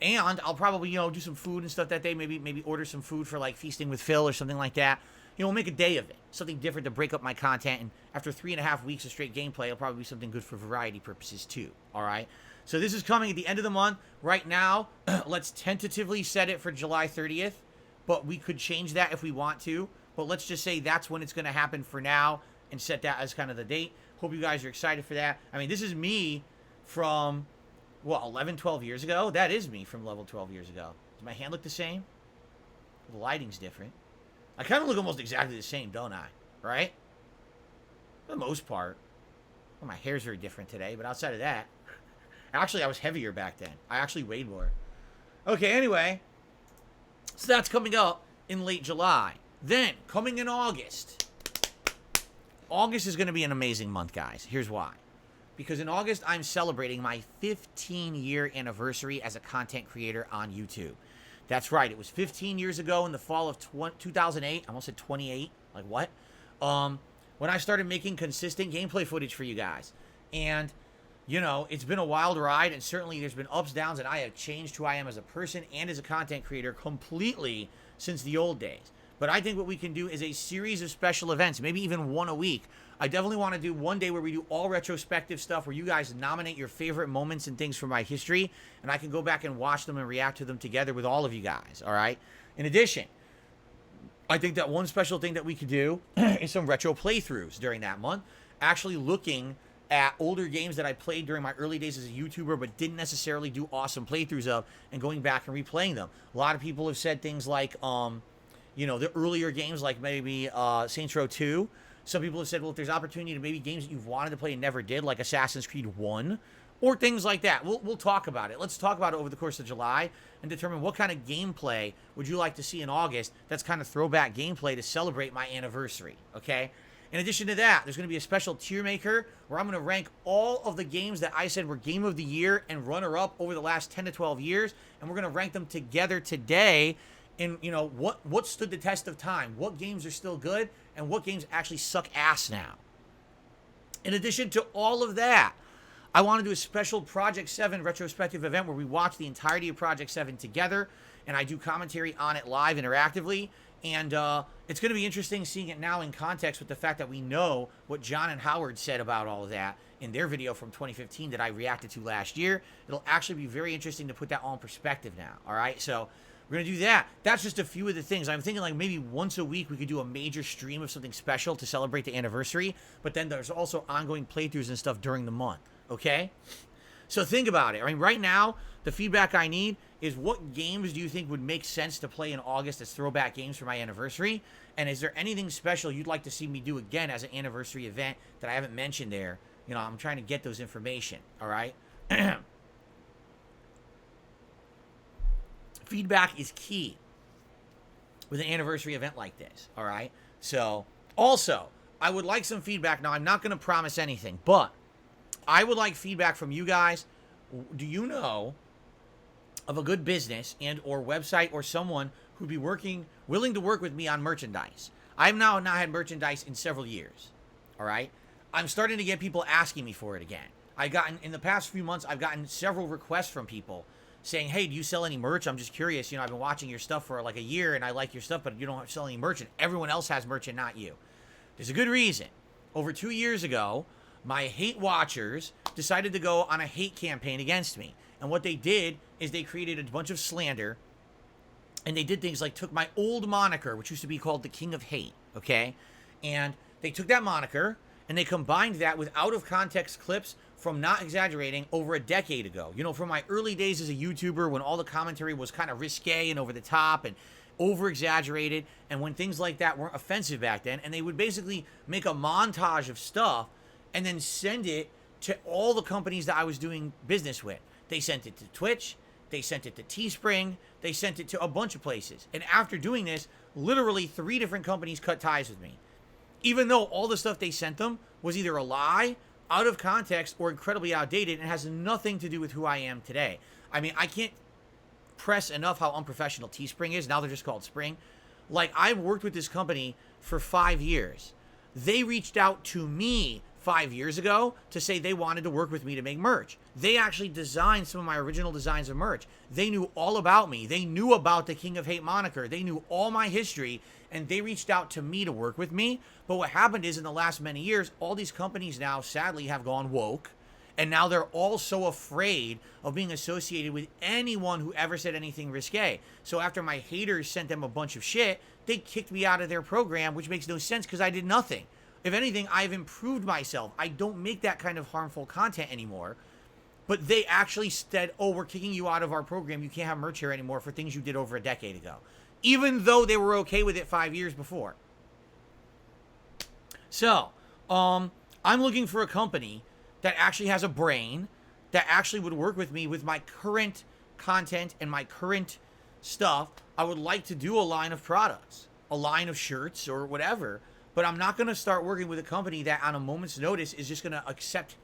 I'll probably, do some food and stuff that day, maybe order some food for like Feasting with Phil or something like that. We'll make a day of it. Something different to break up my content. And after 3.5 weeks of straight gameplay, it'll probably be something good for variety purposes too. All right? So this is coming at the end of the month. Right now, let's tentatively set it for July 30th. But we could change that if we want to. But let's just say that's when it's going to happen for now and set that as kind of the date. Hope you guys are excited for that. I mean, this is me from, 11, 12 years ago? That is me from 12 years ago. Does my hand look the same? The lighting's different. I kind of look almost exactly the same, don't I? Right? For the most part. Well, my hair's very different today, but outside of that... Actually, I was heavier back then. I actually weighed more. Okay, anyway. So that's coming up in late July. Then, coming in August. August is going to be an amazing month, guys. Here's why. Because in August, I'm celebrating my 15-year anniversary as a content creator on YouTube. That's right. It was 15 years ago in the fall of 2008. I almost said 28. Like, what? When I started making consistent gameplay footage for you guys. And, it's been a wild ride. And certainly there's been ups, downs. And I have changed who I am as a person and as a content creator completely since the old days. But I think what we can do is a series of special events, maybe even one a week. I definitely want to do one day where we do all retrospective stuff, where you guys nominate your favorite moments and things from my history, and I can go back and watch them and react to them together with all of you guys, all right? In addition, I think that one special thing that we could do is some retro playthroughs during that month, actually looking at older games that I played during my early days as a YouTuber but didn't necessarily do awesome playthroughs of, and going back and replaying them. A lot of people have said things like, you know, the earlier games like maybe Saints Row 2. Some people have said, well, if there's opportunity to maybe games that you've wanted to play and never did, like Assassin's Creed 1, or things like that. We'll talk about it. Let's talk about it over the course of July and determine what kind of gameplay would you like to see in August that's kind of throwback gameplay to celebrate my anniversary, okay? In addition to that, there's going to be a special tier maker where I'm going to rank all of the games that I said were Game of the Year and runner-up over the last 10 to 12 years, and we're going to rank them together today in, you know, what stood the test of time, what games are still good, and what games actually suck ass now. In addition to all of that, I want to do a special Project 7 retrospective event where we watch the entirety of Project 7 together, and I do commentary on it live interactively. And it's going to be interesting seeing it now in context with the fact that we know what John and Howard said about all of that in their video from 2015 that I reacted to last year. It'll actually be very interesting to put that all in perspective now, all right? So we're going to do that. That's just a few of the things. I'm thinking like maybe once a week we could do a major stream of something special to celebrate the anniversary, but then there's also ongoing playthroughs and stuff during the month, okay? So think about it. I mean, right now, the feedback I need is what games do you think would make sense to play in August as throwback games for my anniversary? And is there anything special you'd like to see me do again as an anniversary event that I haven't mentioned there? You know, I'm trying to get those information, all right? Feedback is key with an anniversary event like this, all right? So, also, I would like some feedback. Now, I'm not going to promise anything, but I would like feedback from you guys. Do you know of a good business and or website or someone who'd be willing to work with me on merchandise? I've now not had merchandise in several years, all right? I'm starting to get people asking me for it again. In the past few months, I've gotten several requests from people saying, hey, do you sell any merch? I'm just curious. You know, I've been watching your stuff for like a year and I like your stuff, but you don't sell any merch. And everyone else has merch and not you. There's a good reason. Over 2 years ago, my hate watchers decided to go on a hate campaign against me. And what they did is they created a bunch of slander, and they did things like took my old moniker, which used to be called the King of Hate, okay? And they took that moniker, and they combined that with out-of-context clips from, not exaggerating, over a decade ago. You know, from my early days as a YouTuber when all the commentary was kind of risque and over the top and over-exaggerated, and when things like that weren't offensive back then, and they would basically make a montage of stuff and then send it to all the companies that I was doing business with. They sent it to Twitch, they sent it to Teespring, they sent it to a bunch of places. And after doing this, literally 3 different companies cut ties with me. Even though all the stuff they sent them was either a lie, out of context, or incredibly outdated, and has nothing to do with who I am today. I mean, I can't press enough how unprofessional Teespring is. Now they're just called Spring. Like, I've worked with this company for 5 years. They reached out to me 5 years ago to say they wanted to work with me to make merch. They actually designed some of my original designs of merch. They knew all about me. They knew about the King of Hate moniker. They knew all my history, and they reached out to me to work with me. But what happened is, in the last many years, all these companies now sadly have gone woke, and now they're all so afraid of being associated with anyone who ever said anything risque. So after my haters sent them a bunch of shit, they kicked me out of their program, which makes no sense because I did nothing. If anything, I've improved myself. I don't make that kind of harmful content anymore. But they actually said, oh, we're kicking you out of our program. You can't have merch here anymore for things you did over a decade ago. Even though they were okay with it 5 years before. So, I'm looking for a company that actually has a brain, that actually would work with me with my current content and my current stuff. I would like to do a line of products, a line of shirts or whatever. But I'm not going to start working with a company that on a moment's notice is just going to accept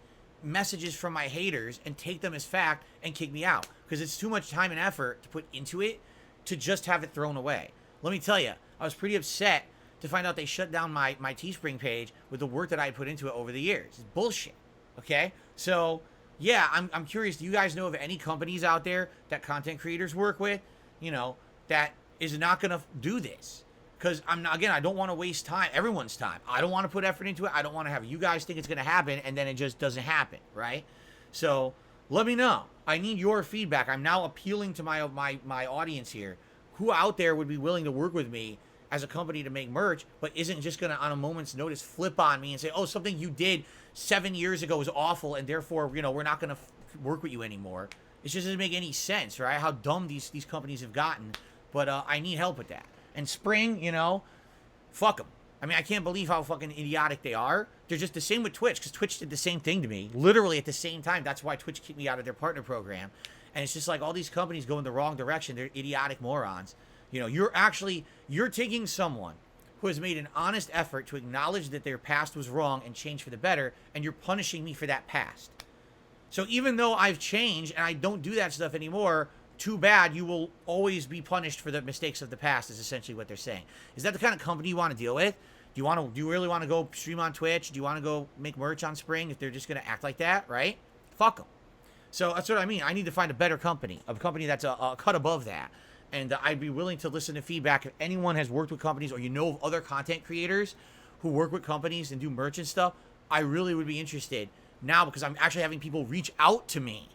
messages from my haters and take them as fact and kick me out. Because it's too much time and effort to put into it to just have it thrown away. Let me tell you, I was pretty upset to find out they shut down my Teespring page with the work that I put into it over the years. It's bullshit, okay? So, yeah, I'm curious, do you guys know of any companies out there that content creators work with, you know, that is not going to do this? Because I don't want to waste time, everyone's time. I don't want to put effort into it. I don't want to have you guys think it's going to happen and then it just doesn't happen, right? So let me know. I need your feedback. I'm now appealing to my audience here. Who out there would be willing to work with me as a company to make merch, but isn't just going to, on a moment's notice, flip on me and say, oh, something you did 7 years ago was awful and therefore, you know, we're not going to work with you anymore. It just doesn't make any sense, right? How dumb these companies have gotten. But I need help with that. And Spring, you know, fuck them. I mean, I can't believe how fucking idiotic they are. They're just the same with Twitch, because Twitch did the same thing to me, literally at the same time. That's why Twitch kicked me out of their partner program. And it's just like all these companies go in the wrong direction. They're idiotic morons. You know, you're taking someone who has made an honest effort to acknowledge that their past was wrong and change for the better, and you're punishing me for that past. So even though I've changed and I don't do that stuff anymore, too bad, you will always be punished for the mistakes of the past, is essentially what they're saying. Is that the kind of company you want to deal with? Do you really want to go stream on Twitch? Do you want to go make merch on Spring if they're just going to act like that, right? Fuck them. So that's what I mean. I need to find a better company, a company that's a cut above that. And I'd be willing to listen to feedback if anyone has worked with companies or you know of other content creators who work with companies and do merch and stuff. I really would be interested now, because I'm actually having people reach out to me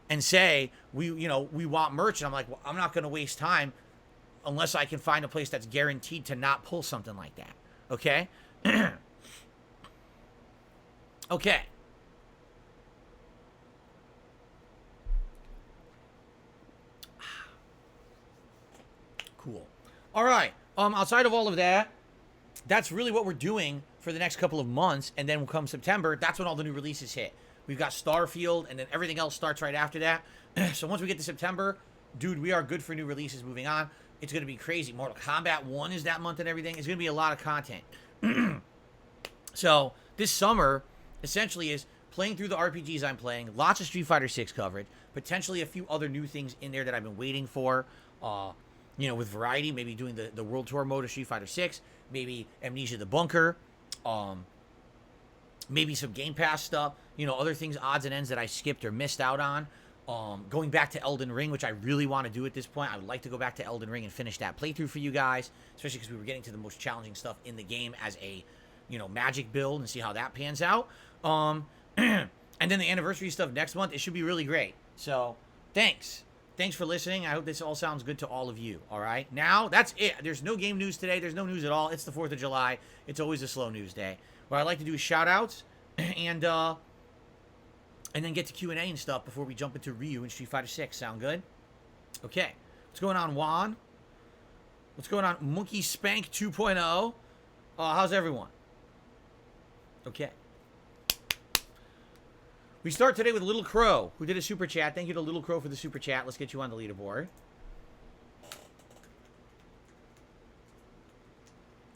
and say, we want merch. And I'm like, well, I'm not going to waste time unless I can find a place that's guaranteed to not pull something like that. Okay? Okay. Cool. All right. Outside of all of that, that's really what we're doing for the next couple of months. And then come September, that's when all the new releases hit. We've got Starfield, and then everything else starts right after that. So once we get to September, dude, we are good for new releases moving on. It's going to be crazy. Mortal Kombat 1 is that month and everything. It's going to be a lot of content. So this summer, essentially, is playing through the RPGs I'm playing. Lots of Street Fighter 6 coverage. Potentially a few other new things in there that I've been waiting for. With variety. Maybe doing the World Tour mode of Street Fighter 6. Maybe Amnesia the Bunker. Maybe some Game Pass stuff. Other things, odds and ends that I skipped or missed out on. Going back to Elden Ring, which I really want to do at this point. I would like to go back to Elden Ring and finish that playthrough for you guys, especially because we were getting to the most challenging stuff in the game as a, magic build, and see how that pans out. And then the anniversary stuff next month, it should be really great. So, thanks. Thanks for listening. I hope this all sounds good to all of you, all right? Now, that's it. There's no game news today. There's no news at all. It's the 4th of July. It's always a slow news day. What I like to do is shout-outs and then get to Q&A and stuff before we jump into Ryu and Street Fighter 6. Sound good? Okay. What's going on, Juan? What's going on, Monkey Spank 2.0? How's everyone? Okay. We start today with Little Crow, who did a super chat. Thank you to Little Crow for the super chat. Let's get you on the leaderboard.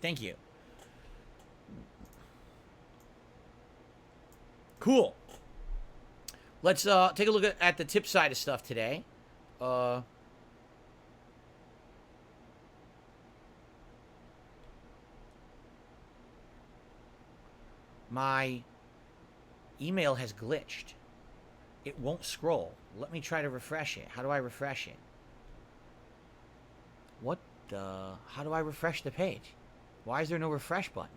Thank you. Cool. Let's take a look at the tip side of stuff today. My email has glitched. It won't scroll. Let me try to refresh it. How do I refresh it? What the... How do I refresh the page? Why is there no refresh button?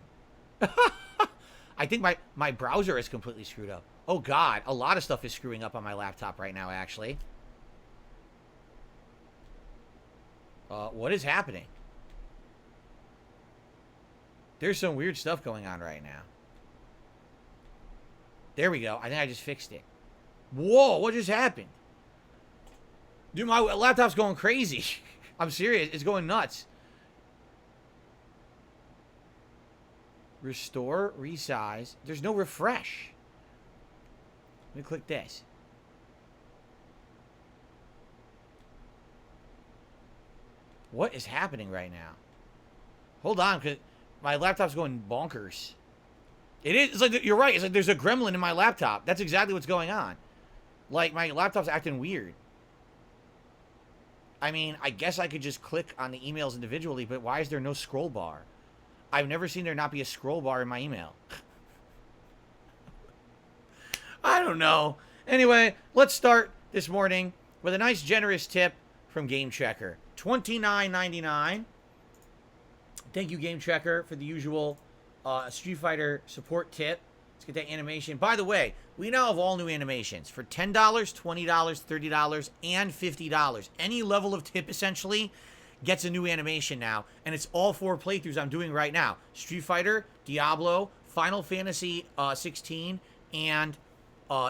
I think my browser is completely screwed up. Oh, God. A lot of stuff is screwing up on my laptop right now, actually. What is happening? There's some weird stuff going on right now. There we go. I think I just fixed it. Whoa, what just happened? Dude, my laptop's going crazy. I'm serious. It's going nuts. Restore, resize. There's no refresh. Let me click this. What is happening right now? Hold on, because my laptop's going bonkers. It is. It's like, you're right. It's like there's a gremlin in my laptop. That's exactly what's going on. Like, my laptop's acting weird. I mean, I guess I could just click on the emails individually, but why is there no scroll bar? I've never seen there not be a scroll bar in my email. I don't know. Anyway, let's start this morning with a nice generous tip from Game Checker. $29.99. Thank you, Game Checker, for the usual Street Fighter support tip. Let's get that animation. By the way, we now have all new animations for $10, $20, $30, and $50. Any level of tip, essentially, gets a new animation now. And it's all 4 playthroughs I'm doing right now. Street Fighter, Diablo, Final Fantasy 16, and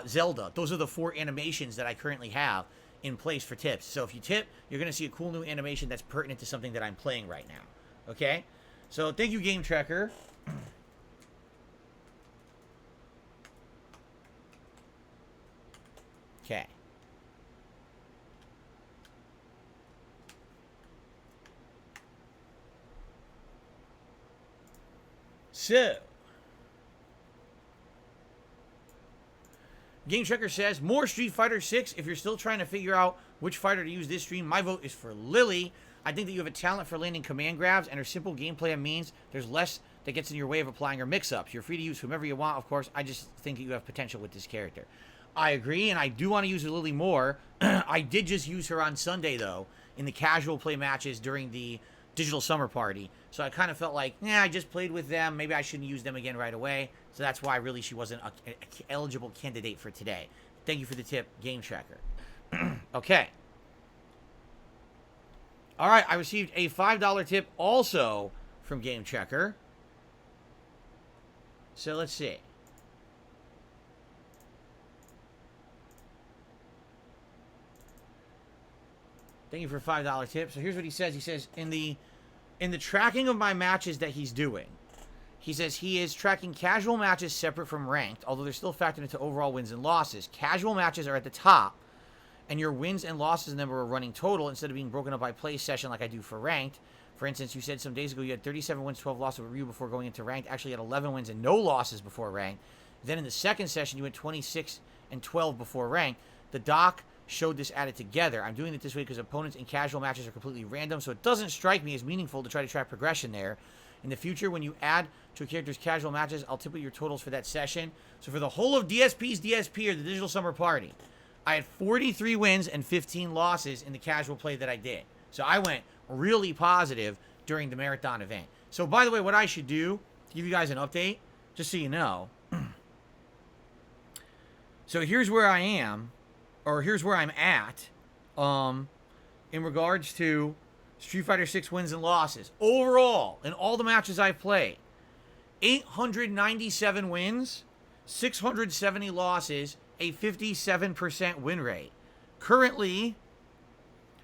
Zelda. Those are the 4 animations that I currently have in place for tips. So if you tip, you're going to see a cool new animation that's pertinent to something that I'm playing right now. Okay? So thank you, Game Tracker. Okay. So, Game Checker says, more Street Fighter 6. If you're still trying to figure out which fighter to use this stream, my vote is for Lily. I think that you have a talent for landing command grabs, and her simple gameplay means there's less that gets in your way of applying her mix-ups. You're free to use whomever you want, of course. I just think that you have potential with this character. I agree, and I do want to use Lily more. I did just use her on Sunday, though, in the casual play matches during the Digital Summer Party. So I kind of felt like, I just played with them. Maybe I shouldn't use them again right away. So that's why really she wasn't a eligible candidate for today. Thank you for the tip, Game Tracker. Okay. All right, I received a $5 tip also from Game Checker. So let's see. Thank you for a $5 tip. So here's what he says. He says, in the tracking of my matches that he's doing, he says he is tracking casual matches separate from ranked, although they're still factored into overall wins and losses. Casual matches are at the top, and your wins and losses in them are a running total instead of being broken up by play session like I do for ranked. For instance, you said some days ago you had 37 wins, 12 losses with Ryu before going into ranked. Actually, you had 11 wins and no losses before ranked. Then in the second session, you went 26 and 12 before ranked. The doc showed this added together. I'm doing it this way because opponents in casual matches are completely random, so it doesn't strike me as meaningful to try to track progression there. In the future, when you add to a character's casual matches, I'll tip your totals for that session. So for the whole of DSP's DSP, or the Digital Summer Party, I had 43 wins and 15 losses in the casual play that I did. So I went really positive during the marathon event. So by the way, what I should do, to give you guys an update, just so you know. So here's where I am, or here's where I'm at, in regards to Street Fighter 6 wins and losses. Overall, in all the matches I've played, 897 wins, 670 losses, a 57% win rate. Currently,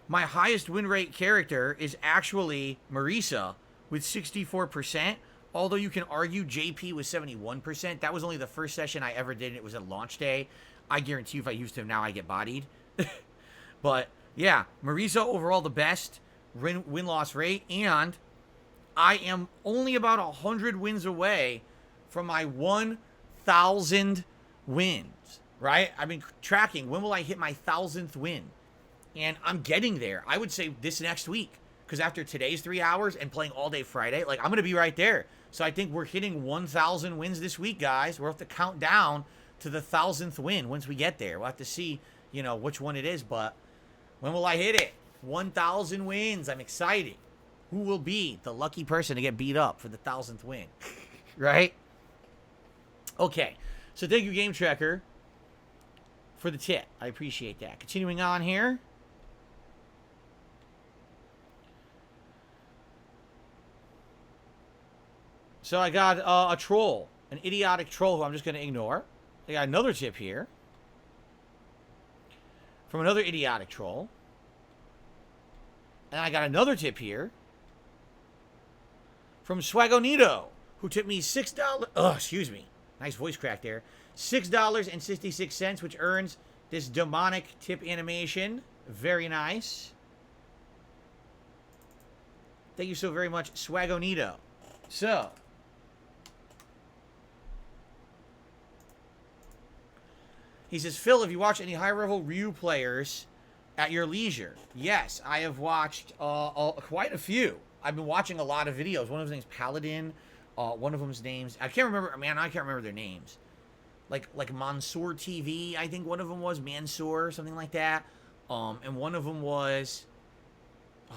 my highest win rate character is actually Marisa with 64%, although you can argue JP with 71%. That was only the first session I ever did, and it was a launch day. I guarantee you if I used him now, I get bodied. But, yeah, Marisa overall the best win-loss rate, and I am only about 100 wins away from my 1,000 wins, right? I've been tracking, when will I hit my 1,000th win? And I'm getting there. I would say this next week, because after today's 3 hours and playing all day Friday, like, I'm going to be right there. So I think we're hitting 1,000 wins this week, guys. We'll have to count down to the 1,000th win once we get there. We'll have to see, which one it is, but when will I hit it? 1,000 wins. I'm excited. Who will be the lucky person to get beat up for the 1,000th win? Right? Okay. So thank you, Game Tracker, for the tip. I appreciate that. Continuing on here. So I got a troll. An idiotic troll who I'm just going to ignore. I got another tip here. From another idiotic troll. And I got another tip here from Swagonito, who tipped me $6. Excuse me. Nice voice crack there. $6.66, which earns this demonic tip animation. Very nice. Thank you so very much, Swagonito. So, he says, Phil, have you watched any high-level Ryu players at your leisure? Yes, I have watched quite a few. I've been watching a lot of videos. One of them name's Paladin. One of them's names, I can't remember. Man, I can't remember their names. Like Mansoor TV, I think one of them was Mansoor, something like that. And one of them was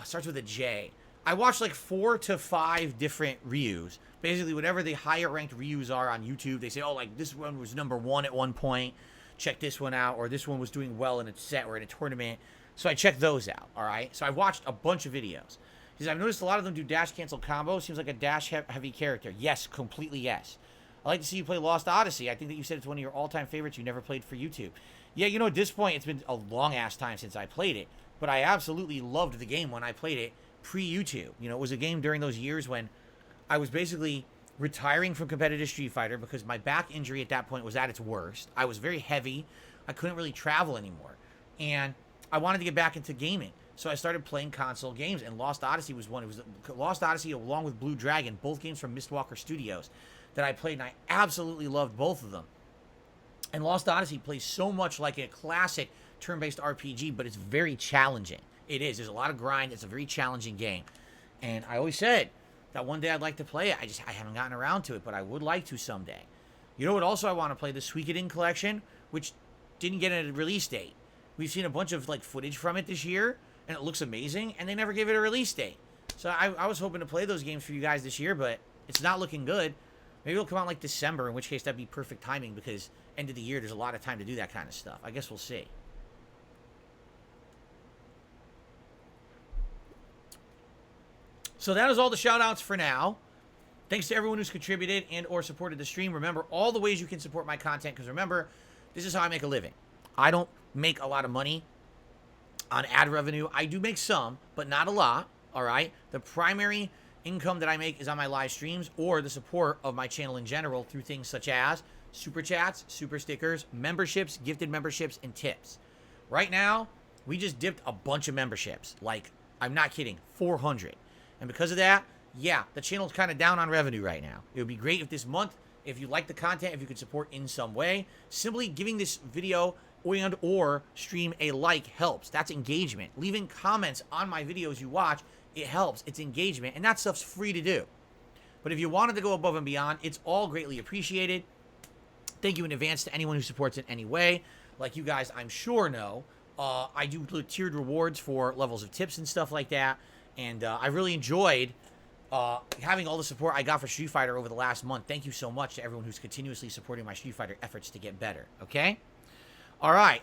starts with a J. I watched like 4 to 5 different Ryus. Basically, whatever the higher ranked Ryus are on YouTube, they say, oh, like this one was #1 at one point. Check this one out, or this one was doing well in a set or in a tournament. So I checked those out, all right? So I watched a bunch of videos. He says, I've noticed a lot of them do dash cancel combos. Seems like a dash heavy character. Yes, completely yes. I like to see you play Lost Odyssey. I think that you said it's one of your all-time favorites you never played for YouTube. Yeah, at this point, it's been a long-ass time since I played it. But I absolutely loved the game when I played it pre-YouTube. You know, it was a game during those years when I was basically retiring from competitive Street Fighter because my back injury at that point was at its worst. I was very heavy. I couldn't really travel anymore. And I wanted to get back into gaming. So I started playing console games, and Lost Odyssey was one. It was Lost Odyssey along with Blue Dragon, both games from Mistwalker Studios that I played, and I absolutely loved both of them. And Lost Odyssey plays so much like a classic turn-based RPG, but it's very challenging. It is. There's a lot of grind. It's a very challenging game. And I always said that one day I'd like to play it. I haven't gotten around to it, but I would like to someday. You know what also I want to play? The Suikoden collection, which didn't get a release date. We've seen a bunch of like footage from it this year, and it looks amazing, and they never gave it a release date. So I was hoping to play those games for you guys this year, but it's not looking good. Maybe it'll come out like December, in which case that'd be perfect timing because end of the year, there's a lot of time to do that kind of stuff. I guess we'll see. So that is all the shout-outs for now. Thanks to everyone who's contributed and or supported the stream. Remember, all the ways you can support my content, because remember, this is how I make a living. I don't make a lot of money on ad revenue. I do make some, but not a lot, all right? The primary income that I make is on my live streams or the support of my channel in general through things such as super chats, super stickers, memberships, gifted memberships, and tips. Right now, we just dipped a bunch of memberships. Like, I'm not kidding, 400. And because of that, yeah, the channel's kind of down on revenue right now. It would be great if this month, if you like the content, if you could support in some way, simply giving this video and or stream a like helps. That's engagement. Leaving comments on my videos you watch, it helps. It's engagement, and that stuff's free to do. But if you wanted to go above and beyond, it's all greatly appreciated. Thank you in advance to anyone who supports in any way. Like you guys, I'm sure know, I do tiered rewards for levels of tips and stuff like that. And I really enjoyed having all the support I got for Street Fighter over the last month. Thank you so much to everyone who's continuously supporting my Street Fighter efforts to get better. Okay? All right.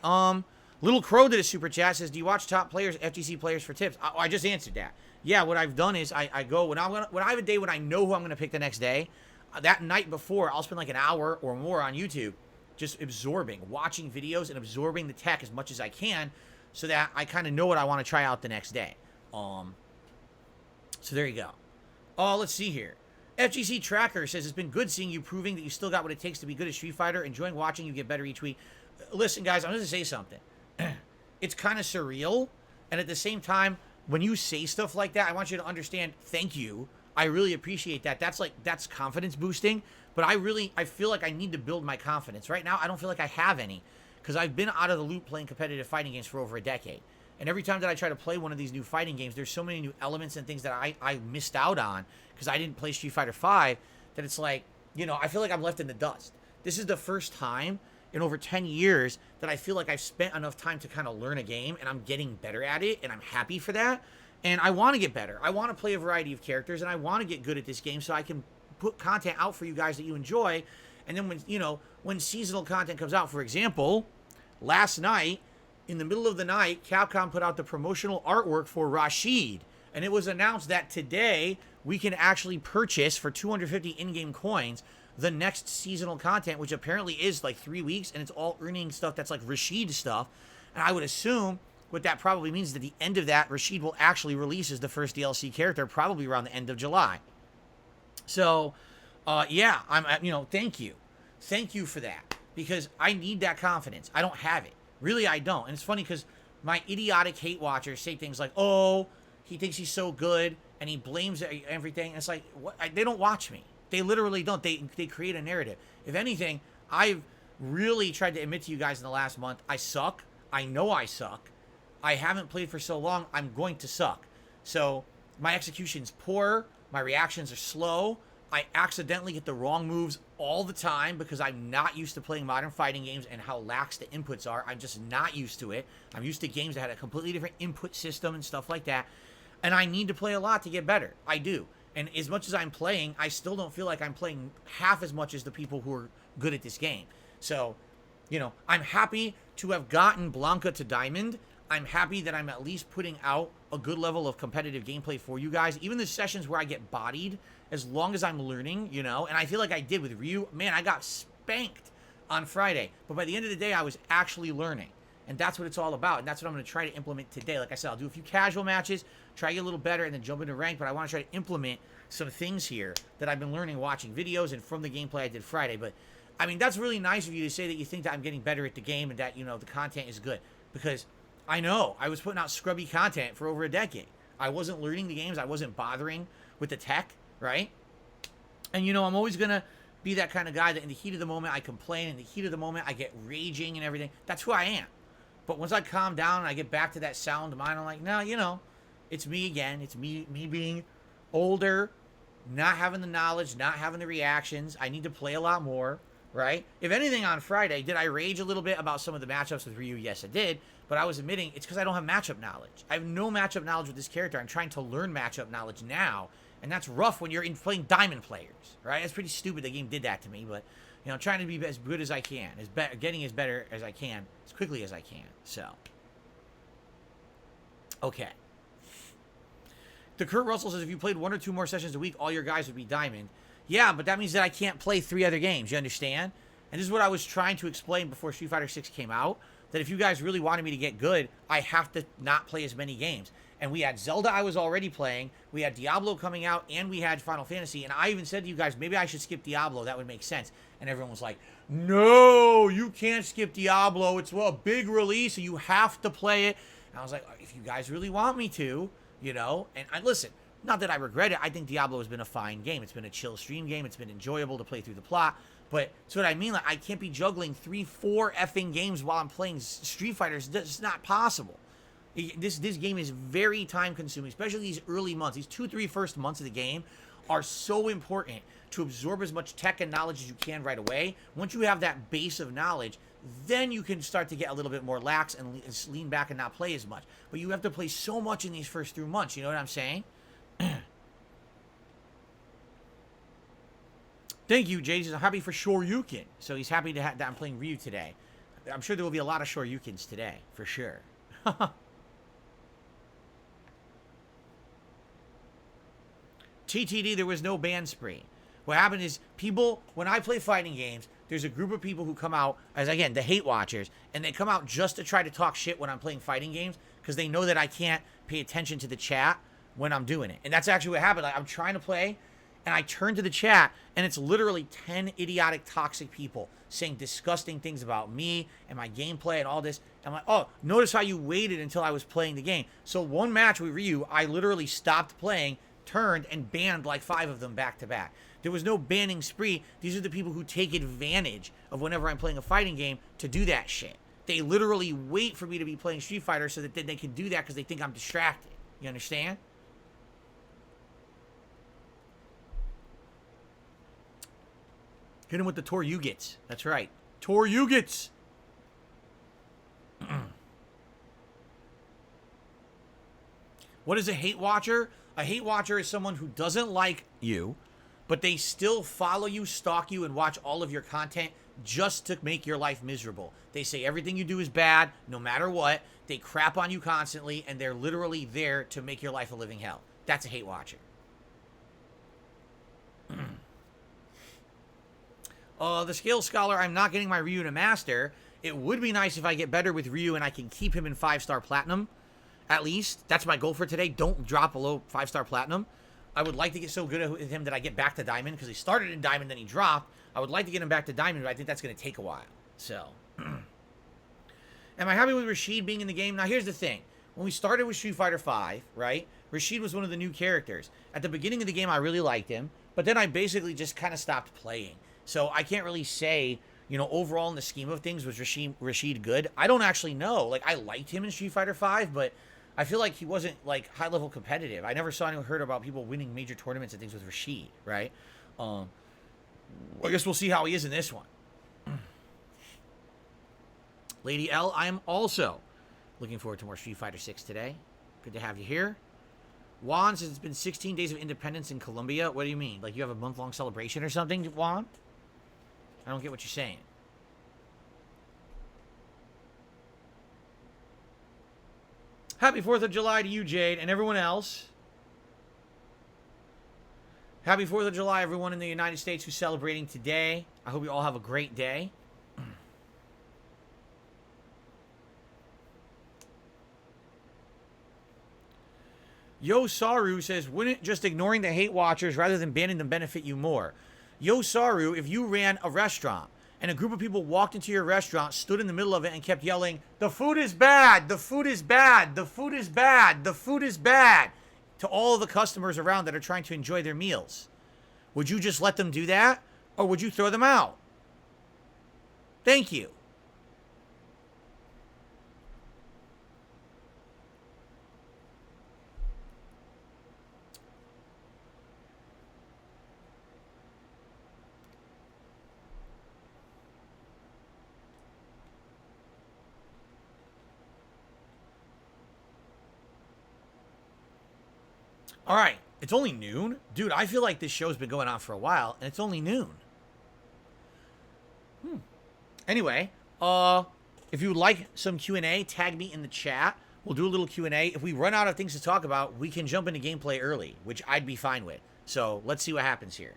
Little Crow did a super chat. Says, do you watch top players, FGC players for tips? I just answered that. Yeah, what I've done is I go when I have a day when I know who I'm gonna pick the next day. That night before, I'll spend like an hour or more on YouTube, just absorbing, watching videos and absorbing the tech as much as I can, so that I kind of know what I want to try out the next day. So there you go. Oh, let's see here. FGC Tracker says, it's been good seeing you proving that you still got what it takes to be good at Street Fighter. Enjoying watching you get better each week. Listen, guys, I'm going to say something. It's kind of surreal. And at the same time, when you say stuff like that, I want you to understand, thank you. I really appreciate that. That's confidence boosting. But I feel like I need to build my confidence. Right now, I don't feel like I have any. Because I've been out of the loop playing competitive fighting games for over a decade. And every time that I try to play one of these new fighting games, there's so many new elements and things that I missed out on because I didn't play Street Fighter V, that it's like, you know, I feel like I'm left in the dust. This is the first time in over 10 years that I feel like I've spent enough time to kind of learn a game, and I'm getting better at it, and I'm happy for that. And I want to get better. I want to play a variety of characters, and I want to get good at this game so I can put content out for you guys that you enjoy. And then when seasonal content comes out, for example, last night, in the middle of the night, Capcom put out the promotional artwork for Rashid. And it was announced that today we can actually purchase for 250 in-game coins the next seasonal content, which apparently is like 3 weeks, and it's all earning stuff that's like Rashid stuff. And I would assume what that probably means is that the end of that, Rashid will actually release as the first DLC character, probably around the end of July. So, yeah, thank you. Thank you for that. Because I need that confidence. I don't have it. Really, I don't. And it's funny because my idiotic hate watchers say things like, oh, he thinks he's so good, and he blames everything. And it's like, what? They don't watch me. They literally don't. They create a narrative. If anything, I've really tried to admit to you guys in the last month, I suck. I know I suck. I haven't played for so long, I'm going to suck. So my execution's poor. My reactions are slow. I accidentally get the wrong moves all the time because I'm not used to playing modern fighting games and how lax the inputs are. I'm just not used to it. I'm used to games that had a completely different input system and stuff like that. And I need to play a lot to get better. I do. And as much as I'm playing, I still don't feel like I'm playing half as much as the people who are good at this game. So, I'm happy to have gotten Blanca to Diamond. I'm happy that I'm at least putting out a good level of competitive gameplay for you guys. Even the sessions where I get bodied, as long as I'm learning, and I feel like I did with Ryu. Man, I got spanked on Friday. But by the end of the day, I was actually learning. And that's what it's all about. And that's what I'm going to try to implement today. Like I said, I'll do a few casual matches, try to get a little better, and then jump into rank. But I want to try to implement some things here that I've been learning watching videos and from the gameplay I did Friday. But, I mean, that's really nice of you to say that you think that I'm getting better at the game and that, you know, the content is good. Because I know I was putting out scrubby content for over a decade. I wasn't learning the games. I wasn't bothering with the tech, right? And, you know, I'm always going to be that kind of guy that in the heat of the moment I complain, in the heat of the moment I get raging and everything. That's who I am. But once I calm down and I get back to that sound mind, I'm like, no, you know, it's me again. It's me being older, not having the knowledge, not having the reactions. I need to play a lot more, right? If anything, on Friday, did I rage a little bit about some of the matchups with Ryu? Yes, I did. But I was admitting it's because I don't have matchup knowledge. I have no matchup knowledge with this character. I'm trying to learn matchup knowledge now. And that's rough when you're playing diamond players, right? It's pretty stupid the game did that to me. But, you know, I'm trying to be as good as I can. Getting as better as I can. As quickly as I can. So. Okay. The Kurt Russell says, if you played 1 or 2 more sessions a week, all your guys would be diamond. Yeah, but that means that I can't play 3 other games. You understand? And this is what I was trying to explain before Street Fighter 6 came out. That if you guys really wanted me to get good, I have to not play as many games. And we had Zelda I was already playing. We had Diablo coming out. And we had Final Fantasy. And I even said to you guys, maybe I should skip Diablo. That would make sense. And everyone was like, no, you can't skip Diablo. It's a big release. And you have to play it. And I was like, if you guys really want me to, you know. And listen, not that I regret it. I think Diablo has been a fine game. It's been a chill stream game. It's been enjoyable to play through the plot. But that's what I mean. Like, I can't be juggling 3, 4 effing games while I'm playing Street Fighter. It's not possible. This game is very time consuming, especially these early months. These 2, 3 first months of the game are so important to absorb as much tech and knowledge as you can right away. Once you have that base of knowledge, then you can start to get a little bit more lax and lean back and not play as much. But you have to play so much in these first 3 months. You know what I'm saying? Thank you, Jay. I'm happy for Shoryuken. So he's happy that I'm playing Ryu today. I'm sure there will be a lot of Shoryukens today, for sure. TTD, there was no ban spree. What happened is people, when I play fighting games, there's a group of people who come out as, again, the hate watchers, and they come out just to try to talk shit when I'm playing fighting games because they know that I can't pay attention to the chat when I'm doing it. And that's actually what happened. Like, I'm trying to play, and I turn to the chat, and it's literally 10 idiotic, toxic people saying disgusting things about me and my gameplay and all this. I'm like, oh, notice how you waited until I was playing the game. So one match with Ryu, I literally stopped playing, turned, and banned like 5 of them back to back. There was no banning spree. These are the people who take advantage of whenever I'm playing a fighting game to do that shit. They literally wait for me to be playing Street Fighter so that then they can do that because they think I'm distracted. You understand? Hit him with the Toryugits. That's right. Toryugits. What is a hate watcher? A hate watcher is someone who doesn't like you, but they still follow you, stalk you, and watch all of your content just to make your life miserable. They say everything you do is bad, no matter what. They crap on you constantly, and they're literally there to make your life a living hell. That's a hate watcher. The Scale Scholar, I'm not getting my Ryu to Master. It would be nice if I get better with Ryu and I can keep him in 5-star Platinum. At least. That's my goal for today. Don't drop below 5-star Platinum. I would like to get so good with him that I get back to Diamond, because he started in Diamond, then he dropped. I would like to get him back to Diamond, but I think that's going to take a while. So. Am I happy with Rashid being in the game? Now, here's the thing. When we started with Street Fighter V, right, Rashid was one of the new characters. At the beginning of the game, I really liked him, but then I basically just kind of stopped playing. So I can't really say, you know, overall in the scheme of things, was Rashid good? I don't actually know. Like, I liked him in Street Fighter V, but I feel like he wasn't, like, high-level competitive. I never saw anyone heard about people winning major tournaments and things with Rashid, right? I guess we'll see how he is in this one. Lady L, I am also looking forward to more Street Fighter 6 today. Good to have you here. Juan says it's been 16 days of independence in Colombia. What do you mean? Like you have a month-long celebration or something, Juan? I don't get what you're saying. Happy 4th of July to you, Jade, and everyone else. Happy 4th of July, everyone in the United States who's celebrating today. I hope you all have a great day. Yo Saru says, wouldn't just ignoring the hate watchers rather than banning them benefit you more? Yo Saru, if you ran a restaurant and a group of people walked into your restaurant, stood in the middle of it, and kept yelling, the food is bad, the food is bad, the food is bad, the food is bad, to all of the customers around that are trying to enjoy their meals, would you just let them do that? Or would you throw them out? Thank you. All right, it's only noon. Dude, I feel like this show's been going on for a while, and it's only noon. Anyway, if you would like some Q&A, tag me in the chat. We'll do a little Q&A. If we run out of things to talk about, we can jump into gameplay early, which I'd be fine with. So let's see what happens here.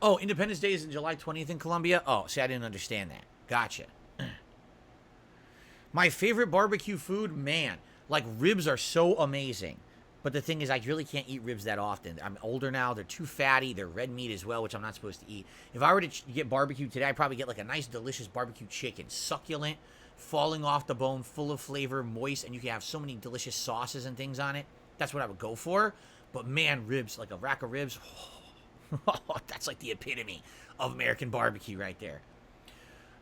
Oh, Independence Day is in July 20th in Colombia? Oh, see, I didn't understand that. Gotcha. My favorite barbecue food, man, like ribs are so amazing. But the thing is, I really can't eat ribs that often. I'm older now. They're too fatty. They're red meat as well, which I'm not supposed to eat. If I were to get barbecue today, I'd probably get like a nice, delicious barbecue chicken. Succulent, falling off the bone, full of flavor, moist, and you can have so many delicious sauces and things on it. That's what I would go for. But man, ribs, like a rack of ribs, that's like the epitome of American barbecue right there.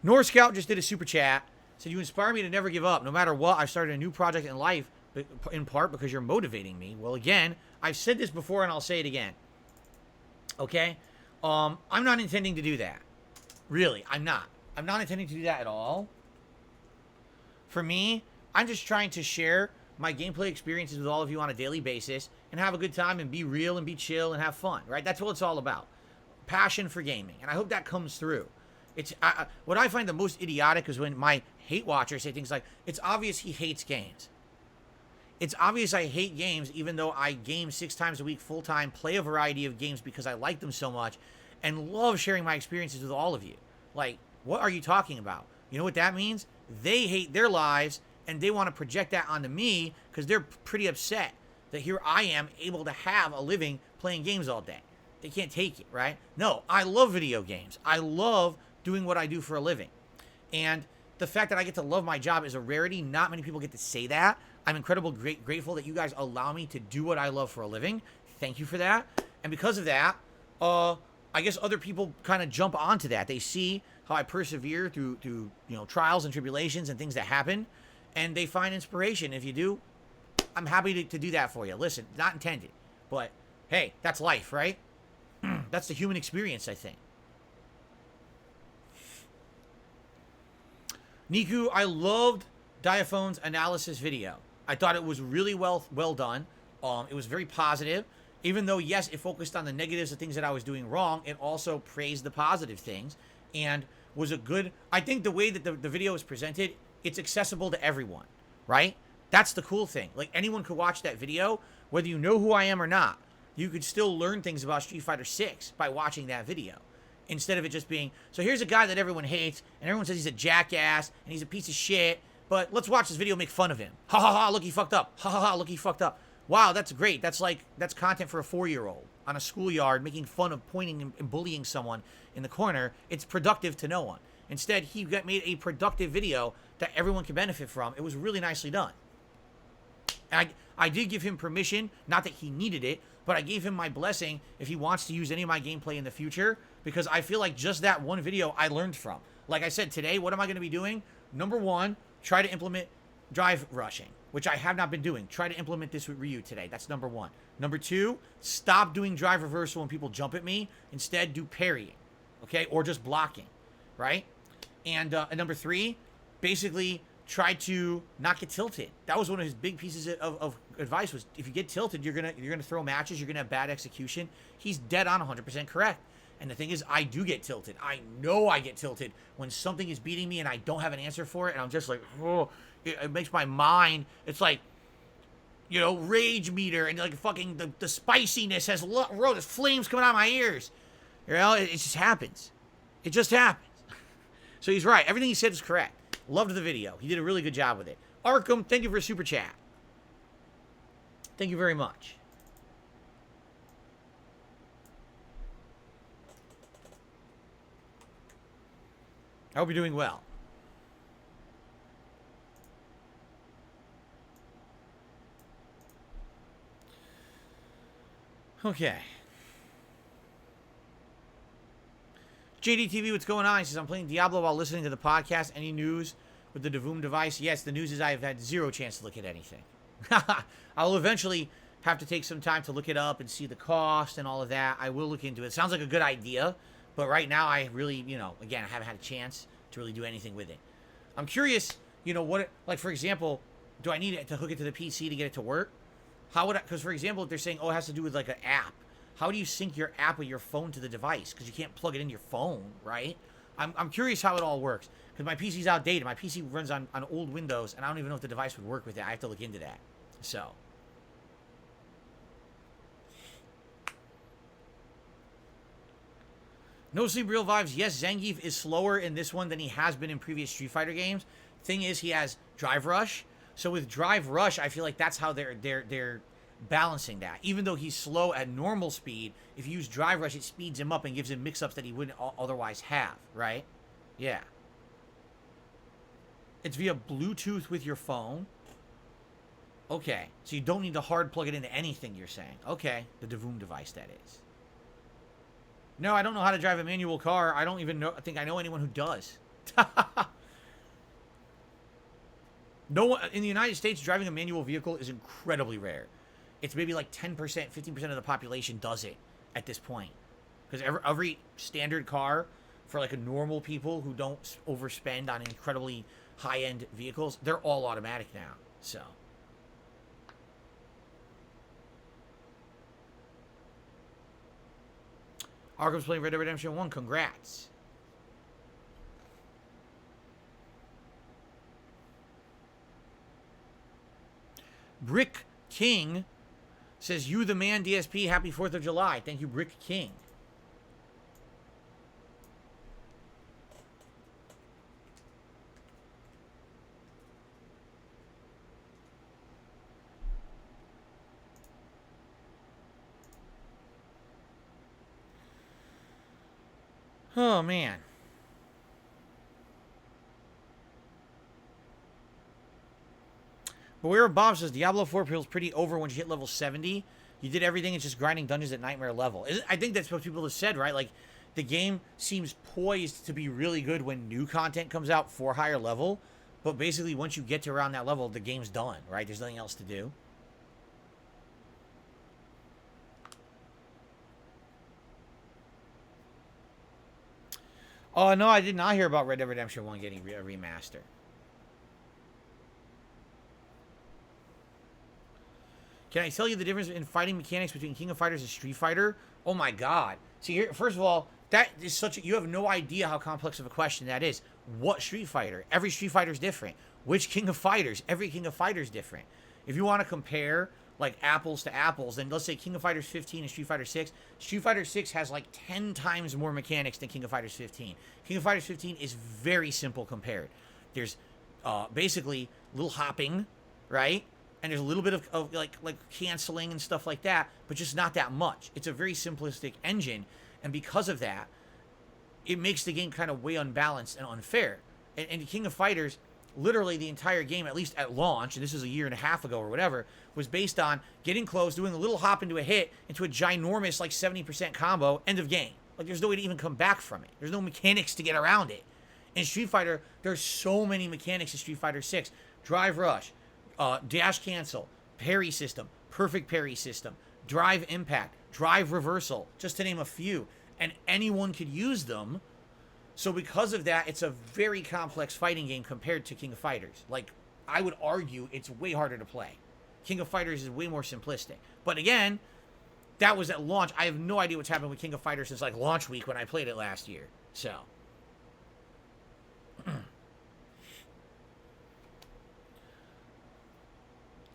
North Scout just did a super chat. Said, you inspire me to never give up. No matter what, I've started a new project in life, in part because you're motivating me. Well, again, I've said this before and I'll say it again. Okay? I'm not intending to do that. Really, I'm not. I'm not intending to do that at all. For me, I'm just trying to share my gameplay experiences with all of you on a daily basis and have a good time and be real and be chill and have fun, right? That's what it's all about. Passion for gaming. And I hope that comes through. It's what I find the most idiotic is when my hate watchers say things like, it's obvious he hates games. It's obvious I hate games, even though I game 6 times a week full-time, play a variety of games because I like them so much, and love sharing my experiences with all of you. Like, what are you talking about? You know what that means? They hate their lives, and they want to project that onto me because they're pretty upset that here I am able to have a living playing games all day. They can't take it, right? No, I love video games. I love doing what I do for a living. And the fact that I get to love my job is a rarity. Not many people get to say that. I'm incredibly grateful that you guys allow me to do what I love for a living. Thank you for that. And because of that, I guess other people kind of jump onto that. They see how I persevere through trials and tribulations and things that happen, and they find inspiration. If you do, I'm happy to do that for you. Listen, not intended, but hey, that's life, right? That's the human experience, I think. Niku, I loved Diaphone's analysis video. I thought it was really well done. It was very positive. Even though, yes, it focused on the negatives, the things that I was doing wrong, it also praised the positive things and was a good... I think the way that the video was presented, it's accessible to everyone, right? That's the cool thing. Like, anyone could watch that video, whether you know who I am or not. You could still learn things about Street Fighter 6 by watching that video. Instead of it just being, so here's a guy that everyone hates, and everyone says he's a jackass, and he's a piece of shit, but let's watch this video and make fun of him. Ha ha ha, look, he fucked up. Ha ha ha, look, he fucked up. Wow, that's great. That's content for a 4-year-old on a schoolyard making fun of pointing and bullying someone in the corner. It's productive to no one. Instead, he made a productive video that everyone can benefit from. It was really nicely done. And I did give him permission, not that he needed it, but I gave him my blessing if he wants to use any of my gameplay in the future, because I feel like just that one video I learned from. Like I said, today, what am I going to be doing? Number 1, try to implement drive rushing, which I have not been doing. Try to implement this with Ryu today. That's number 1. Number 2, stop doing drive reversal when people jump at me. Instead, do parrying, okay? Or just blocking, right? And number 3, basically try to not get tilted. That was one of his big pieces of advice was if you get tilted, you're gonna throw matches, you're gonna have bad execution. He's dead on 100% correct. And the thing is, I do get tilted. I know I get tilted when something is beating me and I don't have an answer for it, and I'm just like, oh, it makes my mind, it's like, rage meter, and like fucking the spiciness has there's flames coming out of my ears. It just happens. It just happens. So he's right. Everything he said is correct. Loved the video. He did a really good job with it. Arkham, thank you for a super chat. Thank you very much. I hope you're doing well. Okay. JDTV, what's going on? He says, I'm playing Diablo while listening to the podcast. Any news with the Devoom device? Yes, the news is I've had zero chance to look at anything. I'll eventually have to take some time to look it up and see the cost and all of that. I will look into it. Sounds like a good idea, but right now I really, again, I haven't had a chance to really do anything with it. I'm curious, what, like, for example, do I need it to hook it to the PC to get it to work? How would I, because for example, if they're saying, oh, it has to do with like an app. How do you sync your app with your phone to the device? Because you can't plug it in your phone, right? I'm curious how it all works. Because my PC's outdated. My PC runs on old Windows, and I don't even know if the device would work with it. I have to look into that. So. No Sleep Real Vibes. Yes, Zangief is slower in this one than he has been in previous Street Fighter games. Thing is, he has Drive Rush. So with Drive Rush, I feel like that's how they're balancing that. Even though he's slow at normal speed, if you use Drive Rush, it speeds him up and gives him mix-ups that he wouldn't otherwise have, right? Yeah. It's via Bluetooth with your phone. Okay. So you don't need to hard plug it into anything, you're saying. Okay. The Devoom device, that is. No, I don't know how to drive a manual car. I don't even think I know anyone who does. No one in the United States, driving a manual vehicle is incredibly rare. It's maybe like 10%, 15% of the population does it at this point. Because every standard car for like a normal people who don't overspend on incredibly high-end vehicles, they're all automatic now. So. Arkham's playing Red Dead Redemption 1. Congrats. Brick King says, you the man, DSP, happy 4th of July. Thank you, Brick King. Oh, man. But where Bob says Diablo 4 feels pretty over once you hit level 70. You did everything, it's just grinding dungeons at nightmare level. I think that's what people have said, right? Like, the game seems poised to be really good when new content comes out for higher level. But basically, once you get to around that level, the game's done, right? There's nothing else to do. Oh, no, I did not hear about Red Dead Redemption 1 getting a remaster. Can I tell you the difference in fighting mechanics between King of Fighters and Street Fighter? Oh my god. See, here, first of all, that is such a, you have no idea how complex of a question that is. What Street Fighter? Every Street Fighter is different. Which King of Fighters? Every King of Fighter is different. If you want to compare, like, apples to apples, then let's say King of Fighters 15 and Street Fighter 6. Street Fighter 6 has, like, 10 times more mechanics than King of Fighters 15. King of Fighters 15 is very simple compared. There's, basically, little hopping, right? And there's a little bit of like canceling and stuff like that, but just not that much. It's a very simplistic engine, and because of that, it makes the game kind of way unbalanced and unfair. And King of Fighters, literally the entire game, at least at launch, and this was a year and a half ago or whatever, was based on getting close, doing a little hop into a hit, into a ginormous like 70% combo, end of game. Like there's no way to even come back from it. There's no mechanics to get around it. In Street Fighter, there's so many mechanics in Street Fighter 6. Drive Rush, dash cancel, parry system, perfect parry system, drive impact, drive reversal, just to name a few. And anyone could use them. So because of that, it's a very complex fighting game compared to King of Fighters. Like, I would argue it's way harder to play. King of Fighters is way more simplistic. But again, that was at launch. I have no idea what's happened with King of Fighters since like launch week when I played it last year. So...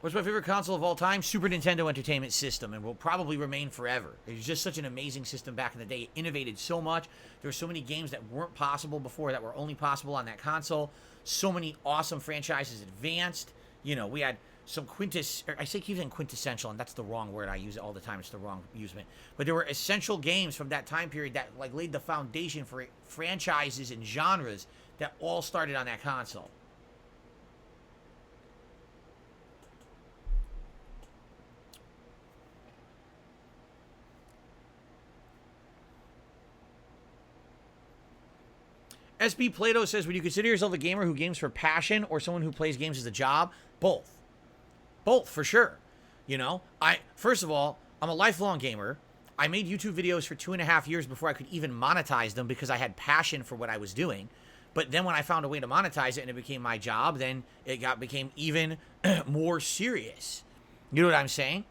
What's my favorite console of all time? Super Nintendo Entertainment System, and will probably remain forever. It was just such an amazing system back in the day. It innovated so much. There were so many games that weren't possible before that were only possible on that console. So many awesome franchises advanced. You know, we had some I say keep saying quintessential, and that's the wrong word. I use it all the time. It's the wrong usement. But there were essential games from that time period that like laid the foundation for franchises and genres that all started on that console. SB Plato says, would you consider yourself a gamer who games for passion or someone who plays games as a job? Both. Both, for sure. You know, first of all, I'm a lifelong gamer. I made YouTube videos for 2.5 years before I could even monetize them because I had passion for what I was doing. But then when I found a way to monetize it and it became my job, then it became even more serious. You know what I'm saying?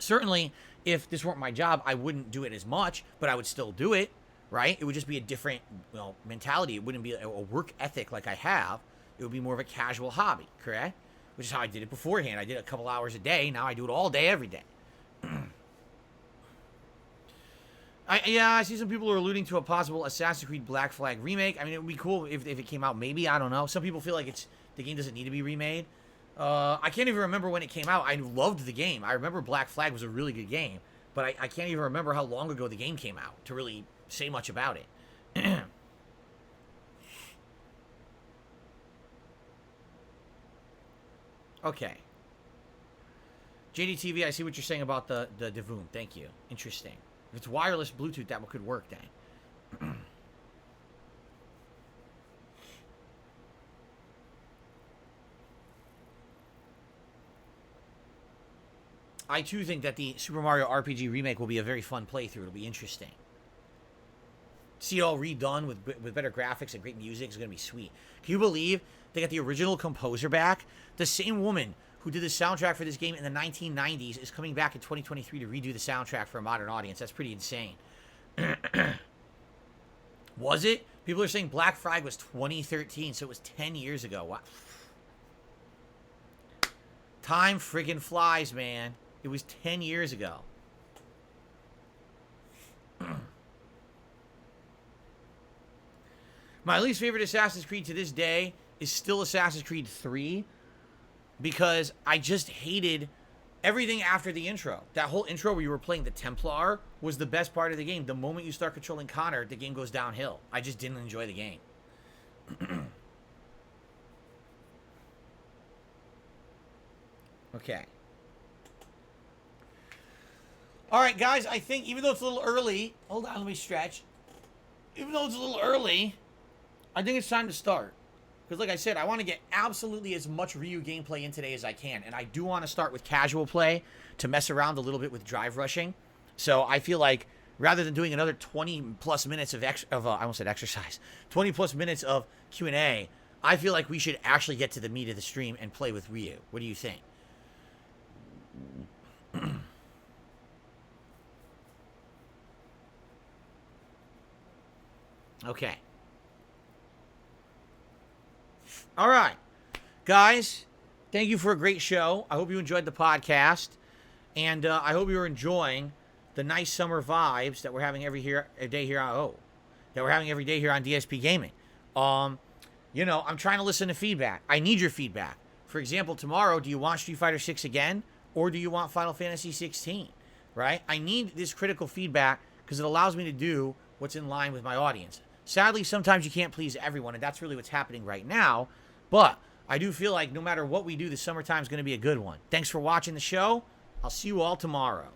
Certainly, if this weren't my job, I wouldn't do it as much, but I would still do it. Right? It would just be a different, mentality. It wouldn't be a work ethic like I have. It would be more of a casual hobby, correct? Which is how I did it beforehand. I did it a couple hours a day. Now I do it all day, every day. I see some people are alluding to a possible Assassin's Creed Black Flag remake. I mean, it would be cool if it came out. Maybe, I don't know. Some people feel like the game doesn't need to be remade. I can't even remember when it came out. I loved the game. I remember Black Flag was a really good game, but I can't even remember how long ago the game came out to really say much about it. Okay. JDTV, I see what you're saying about the Devoom. Thank you. Interesting. If it's wireless Bluetooth, that could work then. I too think that the Super Mario RPG remake will be a very fun playthrough. It'll be interesting. See it all redone with better graphics and great music is going to be sweet. Can you believe they got the original composer back? The same woman who did the soundtrack for this game in the 1990s is coming back in 2023 to redo the soundtrack for a modern audience. That's pretty insane. Was it? People are saying Black Flag was 2013, so it was 10 years ago. Wow. Time friggin' flies, man. It was 10 years ago. My least favorite Assassin's Creed to this day is still Assassin's Creed 3 because I just hated everything after the intro. That whole intro where you were playing the Templar was the best part of the game. The moment you start controlling Connor, the game goes downhill. I just didn't enjoy the game. Okay. All right, guys, I think even though it's a little early, hold on, let me stretch. Even though it's a little early, I think it's time to start. Because like I said, I want to get absolutely as much Ryu gameplay in today as I can. And I do want to start with casual play to mess around a little bit with drive rushing. So I feel like rather than doing another 20 plus minutes of I almost said exercise, 20 plus minutes of Q&A, I feel like we should actually get to the meat of the stream and play with Ryu. What do you think? Okay. All right. Guys, thank you for a great show. I hope you enjoyed the podcast. And I hope you're enjoying the nice summer vibes that we're having every day here on DSP Gaming. You know, I'm trying to listen to feedback. I need your feedback. For example, tomorrow, do you want Street Fighter 6 again? Or do you want Final Fantasy 16? Right? I need this critical feedback because it allows me to do what's in line with my audience. Sadly, sometimes you can't please everyone, and that's really what's happening right now. But I do feel like no matter what we do, the summertime is going to be a good one. Thanks for watching the show. I'll see you all tomorrow.